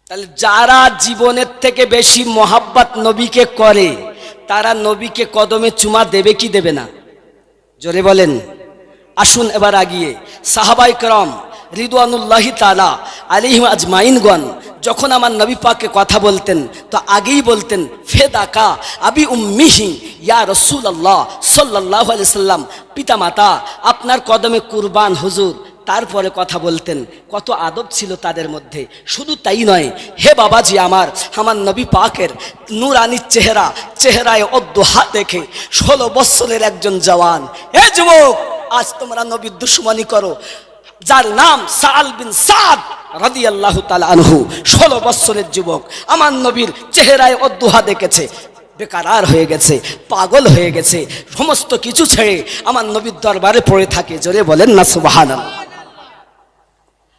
Speaker 1: তাহলে যারা জীবনের থেকে বেশি মোহাব্বত নবীকে করে তারা নবীকে কদমে চুমা দেবে কি দেবে না? জোরে বলেন। আসুন এবার আগিয়ে সাহাবায়ে কেরাম রিদওয়ানুল্লাহি তাআলা আলাইহিম আজমাইনগণ যখন আমার নবী পাককে কথা বলতেন তো আগেই বলতেন, ফেদাকা আবি উম্মিহি ইয়া রাসূলুল্লাহ সাল্লাল্লাহু আলাইহি সাল্লাম, পিতা মাতা আপনার কদমে কুরবান হুজুর। তারপরে কথা বলতেন। কত আদব ছিল তাদের মধ্যে। শুধু তাই নয়, হে বাবাজি আমার নবী পাকের নূরানি চেহারায় অদ্দোহা দেখে 16 বছরের একজন জওয়ান, হে যুবক, আজ তোমরা নবীর দুশমনি করো, যার নাম সাল বিন সাদ রাদিয়াল্লাহু তাআলা আনহু, 16 বছরের যুবক আমার নবীর চেহারায় অদ্দোহা দেখেছে, বেকারার হয়ে গেছে, পাগল হয়ে গেছে, সমস্ত কিছু ছেড়ে আমার নবীর দরবারে পড়ে থাকে। জোরে বলেন না সুবহানাল্লাহ।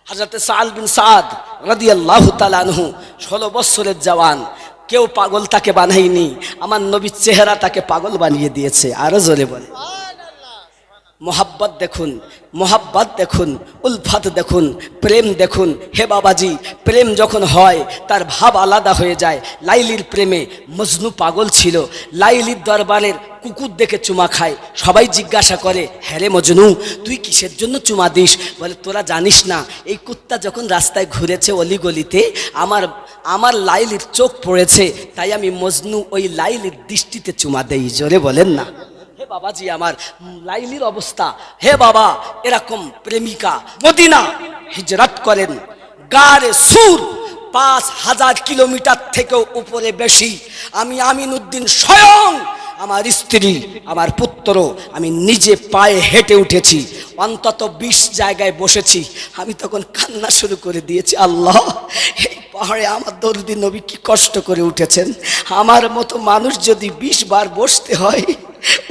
Speaker 1: হযরত সাল বিন সাদ রাদিয়াল্লাহু তাআলা আনহু 16 বছরের জওয়ান, কেউ পাগল তাকে বানায়নি, আমার নবীর চেহারা তাকে পাগল বানিয়ে দিয়েছে। আরো জোরে বলে মোহাব্বত দেখুন, মোহাব্বত দেখুন, উলফত দেখুন, প্রেম দেখুন। হে বাবাজি, প্রেম যখন হয় তার ভাব আলাদা হয়ে যায়। লাইলির প্রেমে মজনু পাগল ছিল, লাইলির দরবারের কুকুর দেখে চুমা খায়। সবাই জিজ্ঞাসা করে, হ্যাঁ রে মজনু, তুই কিসের জন্য চুমা দিস? বলে, তোরা জানিস না, এই কুত্তা যখন রাস্তায় ঘুরেছে অলিগলিতে আমার লাইলির চোখ পড়েছে, তাই আমি মজনু ওই লাইলির দৃষ্টিতে চুমা দেই। জোরে বলেন না। হে বাবাজি আমার, লাইলির অবস্থা, হে বাবা, এরকম প্রেমিকা মদিনা হিজরত করেন, গারে সুর 5000 কিলোমিটার থেকেও উপরে বেশি। আমি আমিনউদ্দিন স্বয়ং, আমার স্ত্রী, আমার পুত্র, আমি নিজে পায়ে হেঁটে উঠেছি, অন্তত 20 জায়গায় বসেছি। আমি তখন কান্না শুরু করে দিয়েছি, আল্লাহ, এই পাহাড়ে আমার দরদি নবী কি কষ্ট করে উঠেছেন, আমার মতো মানুষ যদি 20 বার বসতে হয়,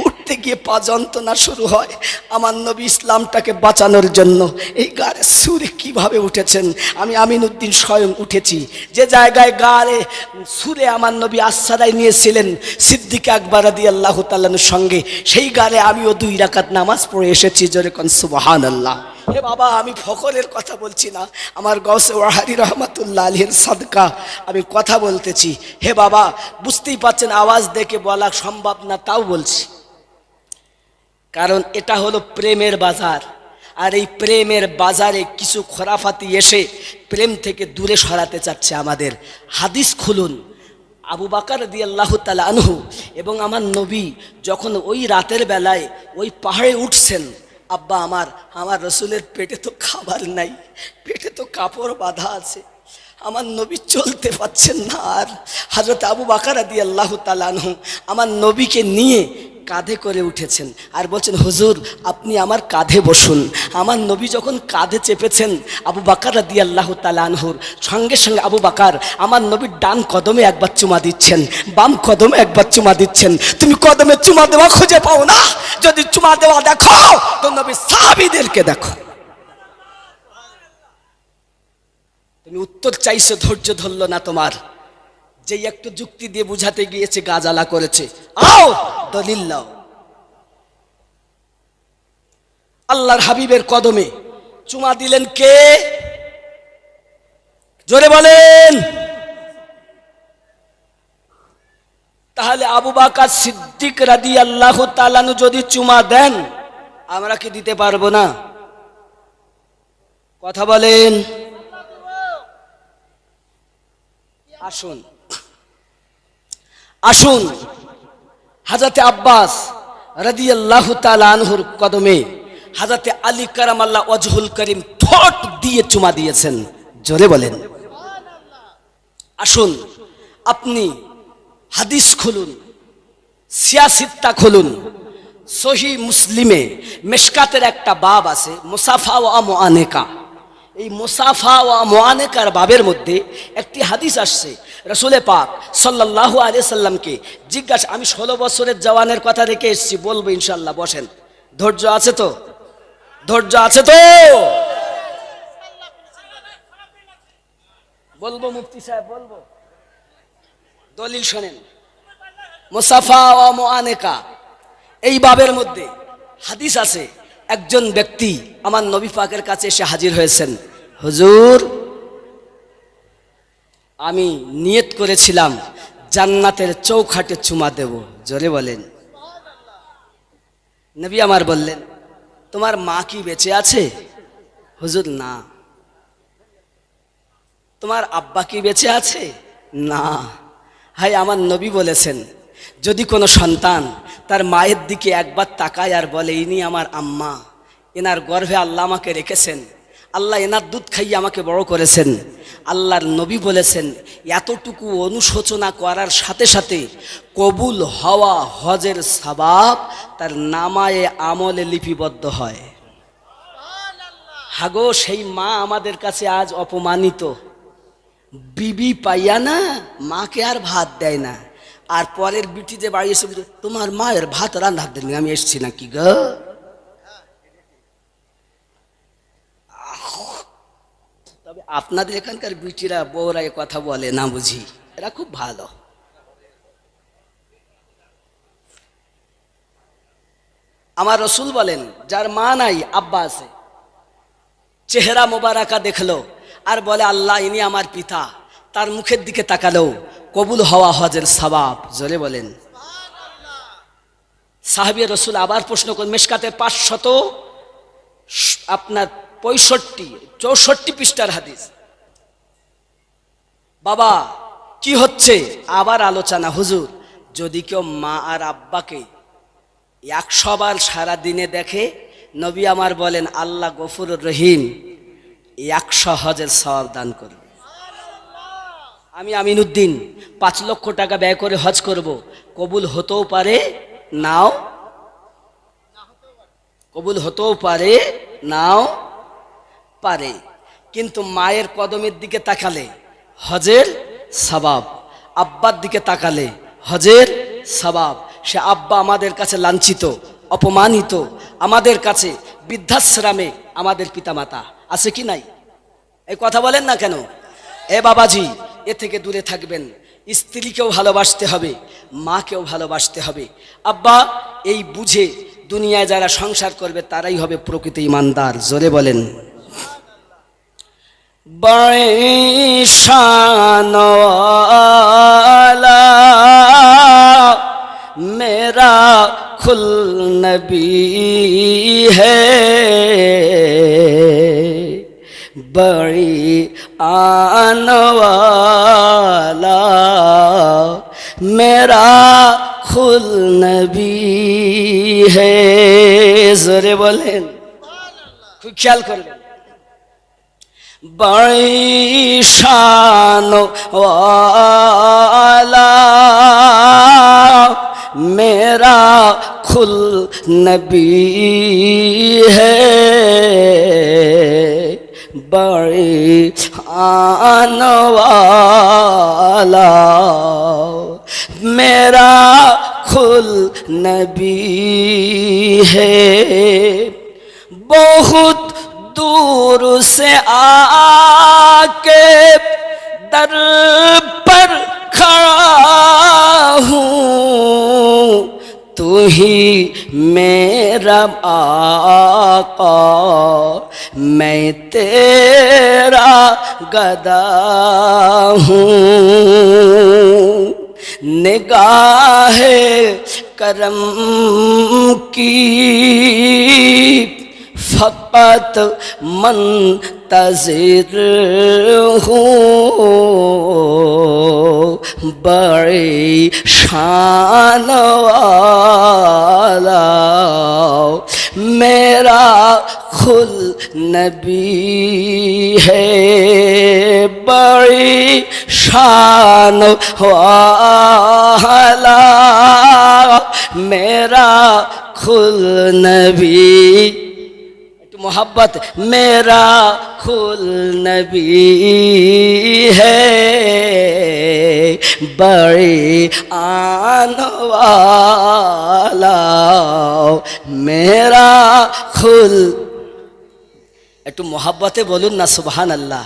Speaker 1: উঠতে গিয়ে পা যন্ত্রণা শুরু হয়, আমার নবী ইসলামটাকে বাঁচানোর জন্য এই গাড়ে সুরে কিভাবে উঠেছেন। আমি আমিনউদ্দিন স্বয়ং উঠেছি। যে জায়গায় গাড়ে সুরে আমার নবী আশ্রয় নিয়েছিলেন সিদ্দিক আকবর রাদিয়াল্লাহু তাআলার সঙ্গে, সেই গাড়ে আমিও 2 রাকাত নামাজ পড়ে এসেছি। জোরে কোন সুবহানাল্লাহ। হে বাবা, আমি ফখরের কথা বলছি না, আমার গাউসে ওয়াহারি রহমাতুল্লাহ আলাইহির সাদকা আমি কথা বলতেছি। হে বাবা, বুঝতেই পাচ্ছেন আওয়াজ দেখে বলা সম্ভব না, তাও বলছি, কারণ এটা হলো প্রেমের বাজার। আর এই প্রেমের বাজারে কিছু খোরাফাতি এসে প্রেম থেকে দূরে সরাতে চাচ্ছে আমাদের। হাদিস খুলুন, আবু বকর রাদিয়াল্লাহু তাআলা আনহু এবং আমার নবী যখন ওই রাতের বেলায় ওই পাহাড়ে উঠছেন, আব্বা আমার রসুলের পেটে তো খাবার নাই, পেটে তো কাপড় বাঁধা আছে, আমার নবী চলতে পারছেন না। আর হযরত আবু বকর রাদিয়াল্লাহু তাআলা আনহু আমার নবীকে নিয়ে কাঁধে করে উঠেছেন আর বলছেন, হুজুর আপনি আমার কাঁধে বসুন। আমার নবী যখন কাঁধে চেপেছেন আবু বকর রাদিয়াল্লাহু তাআলা আনহুর, সঙ্গে সঙ্গে আবু বকর আমার নবীর ডান কদমে একবার চুমা দিচ্ছেন, বাম কদমে একবার চুমা দিচ্ছেন। তুমি কদমে চুমা দেওয়া খুঁজে পাও না, যদি চুমা দেওয়া দেখো তো নবী সাহাবীদেরকে দেখো। তুমি উত্তর চাইছো, ধৈর্য ধরলো না তোমার, যে একটু যুক্তি দিয়ে বুঝাতে গিয়েছে গাজালা করেছে। আও দলিল নাও। আল্লাহর হাবিবের কদমে চুমা দিলেন কে? জোরে বলেন। তাহলে আবু বকর সিদ্দিক রাদিয়াল্লাহু তাআলা যদি চুমা দেন, আমরা কি দিতে পারবো না? কথা বলেন। আসুন হযরতে আব্বাস রাদিয়াল্লাহু তাআলা আনহুর কদমে হযরতে আলী কারামাল্লাহ ওয়াজহুল করিম ঠোঁট দিয়ে চুমা দিয়েছেন। জোরে বলেন। আসুন আপনি হাদিস খুলুন, সিয়াসিত্তা খুলুন, সহি মুসলিমে মিশকাতের একটা বাব আছে মুসাফা ওয়া মুআনেকা। এই মুসাফা ওয়া মুআনেকার বাবের মধ্যে একটি হাদিস আসছে, রাসূলে পাক সাল্লাল্লাহু আলাইহি সাল্লামকে জিজ্ঞাসা, আমি 16 বছরের জওয়ানের কথা রেখে এসেছি, বলবো ইনশাআল্লাহ, বসেন। ধৈর্য আছে তো? ধৈর্য আছে তো? বলবো মুফতি সাহেব, বলবো। দলিল শোনেন, মুসাফা ওয়া মুআনেকা এই বাবের মধ্যে হাদিস আছে। একজন ব্যক্তি আমার নবী পাকের কাছে এসে হাজির হয়েছেন, হুজুর আমি নিয়ত করেছিলাম জান্নাতের চৌখাটে চুমা দেব। জোরে বলেন। নবী আমার বললেন, তোমার মা কি বেঁচে আছে? হুজুর না। তোমার আব্বা কি বেঁচে আছে? না। হাই, আমার নবী বলেছেন যদি কোনো সন্তান তার মায়ের দিকে একবার তাকায় আর বলে ইনি আমার আম্মা, এনার গর্ভে আল্লাহ আমাকে রেখেছেন, আল্লাহ এনার দুধ খাইয়ে আমাকে বড় করেছেন, আল্লাহর নবী বলেছেন এতটুকু অনুশোচনা করার সাথে সাথে কবুল হওয়া হজের সওয়াব তার নামায়ে আমলে লিপিবদ্ধ হয়। হাগো, সেই মা আমাদের কাছে আজ অপমানিত। বিবি পাইয়া না মাকে আর ভাত দেয় না, আর পরের বিটি যে বাড়ি এসে তোমার মায়ের ভাত রান্না দেননি, আমি এসছি নাকি গো? তবে আপনাদের এখানকার বিটিরা বউরা এ কথা বলে না বুঝি, এরা খুব ভালো। আমার রসুল বলেন যার মা নাই আব্বা আছে, চেহারা মোবারকা দেখলো আর বলে আল্লাহ ইনি আমার পিতা, তার মুখের দিকে তাকালো কবুল হওয়া হজের সওয়াব। জোরে বলেন। সাহাবী রসুল আবার প্রশ্ন করেন, মিশকাতে 500 আপনার 64 পৃষ্ঠার হাদিস। বাবা কি হচ্ছে? আবার আলোচনা। হুজুর যদি কেউ মা আর আব্বাকে 100 বার সারা দিনে দেখে, নবী আমার বলেন আল্লাহ গফুরুর রহিম 100 হজের সওয়াব দান করবে। আমি আমিনুদ্দিন 5 লক্ষ টাকা ব্যয় করে হজ করব, কবুল হতেও পারে নাও, কবুল হতেও পারে নাও পারে, কিন্তু মায়ের কদমের দিকে তাকালে হজের সওয়াব, আব্বার দিকে তাকালে হজের সওয়াব। সে আব্বা আমাদের কাছে লাঞ্ছিত, অপমানিত, আমাদের কাছে বৃদ্ধাশ্রমে আমাদের পিতামাতা আছে কি নাই? এই কথা বলেন না কেন? এ বাবাজি, এ থেকে দূরে থাকবেন। স্ত্রীকেও ভালোবাসতে হবে, মাকেও ভালোবাসতে হবে। আব্বা এই বুঝে দুনিয়ায় যারা সংসার করবে তারাই হবে প্রকৃত ইমানদার। জোরে বলেন। বড়ে শান ওয়ালা মেরা খুল নবী হ্যায়, बड़ी आने वाला मेरा खुल नबी है। जोरे बोलें, খুব খেয়াল করবেন। बड़ी शान वाला मेरा खुल नबी है, बड़ी आने वाला मेरा खुल नबी है। बहुत दूर से आके दर पर खड़ा हूँ, तू ही मेरा आका, मैं तेरा गदा हूँ। निगाहे करम की फकत मन मुंतज़िर हूँ बड़ी शान वाला मेरा खुल नबी है बड़ी शान वाला मेरा खुल नबी मोहब्बत मेरा खुल नबी है बड़ी आन वाला मेरा खुल একটু মহাব্বতে বলুন না সুবহানাল্লাহ।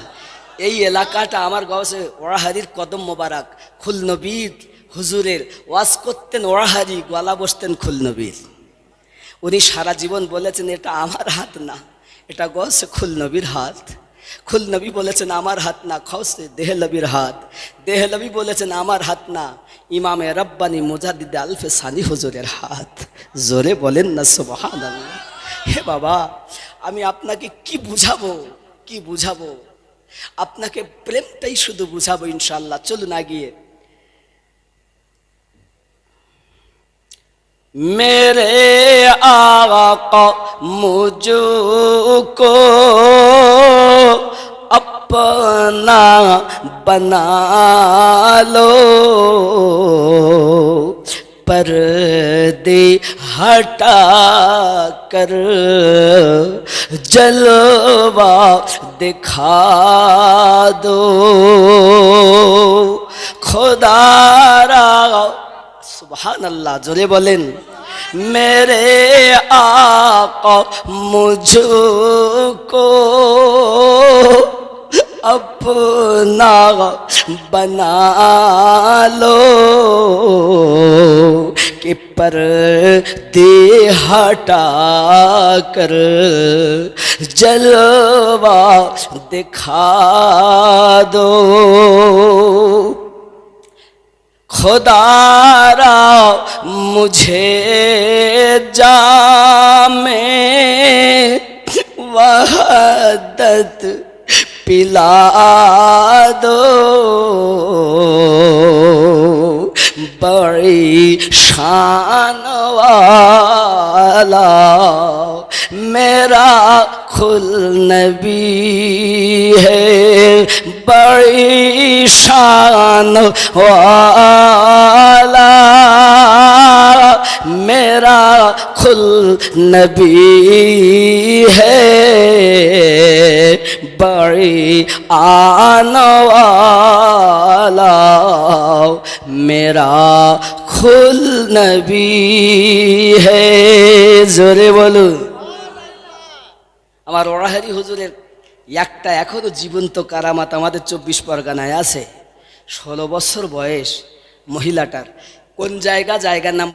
Speaker 1: এই এলাকাটা আমার গাছে ওড়াহারির কদম মোবারক খুল নবীর হুজুরের ওয়াজ করতেন ওড়াহারি গলা বসতেন খুল নবীর। উনি সারা জীবন বলেছেন এটা আমার হাত না, এটা গছে খুল নবীর হাত। খুল নবী বলেছেন আমার হাত না, খসে দেহলবির হাত। দেহলবি বলেছেন আমার হাত না, ইমামে রব্বানি মুজাদ্দিদ আলফে সানি হুজুরের হাত। জোরে বলেন না সুবহানাল্লাহ। হে বাবা, আমি আপনাকে কি বুঝাবো, আপনাকে প্রেমটাই শুধু বুঝাবো ইনশাআল্লাহ। চলুন আগিয়ে। मेरे आका मुझको अपना बना लो पर्दे हटा कर जलवा दिखा दो खुदारा सुभान अल्लाह। जोरे बोलें मेरे आका मुझको अपना बना लो कि पर्दे हटा कर जलवा दिखा दो खुदारा मुझे जामे वहदत पिला दो बड़ी शान वाला मेरा खुल नबी है बड़ी शान वाला मेरा खुल नबी है बड़ी आन वाला मेरा खुल नबी है। জোরে বলুন। আমার ওড়াহারি হুজুরের একটা এখনো জীবন্ত কারামাত আমাদের 24 পরগনায় আছে। 16 বছর বয়স মহিলাটার। কোন জায়গার নাম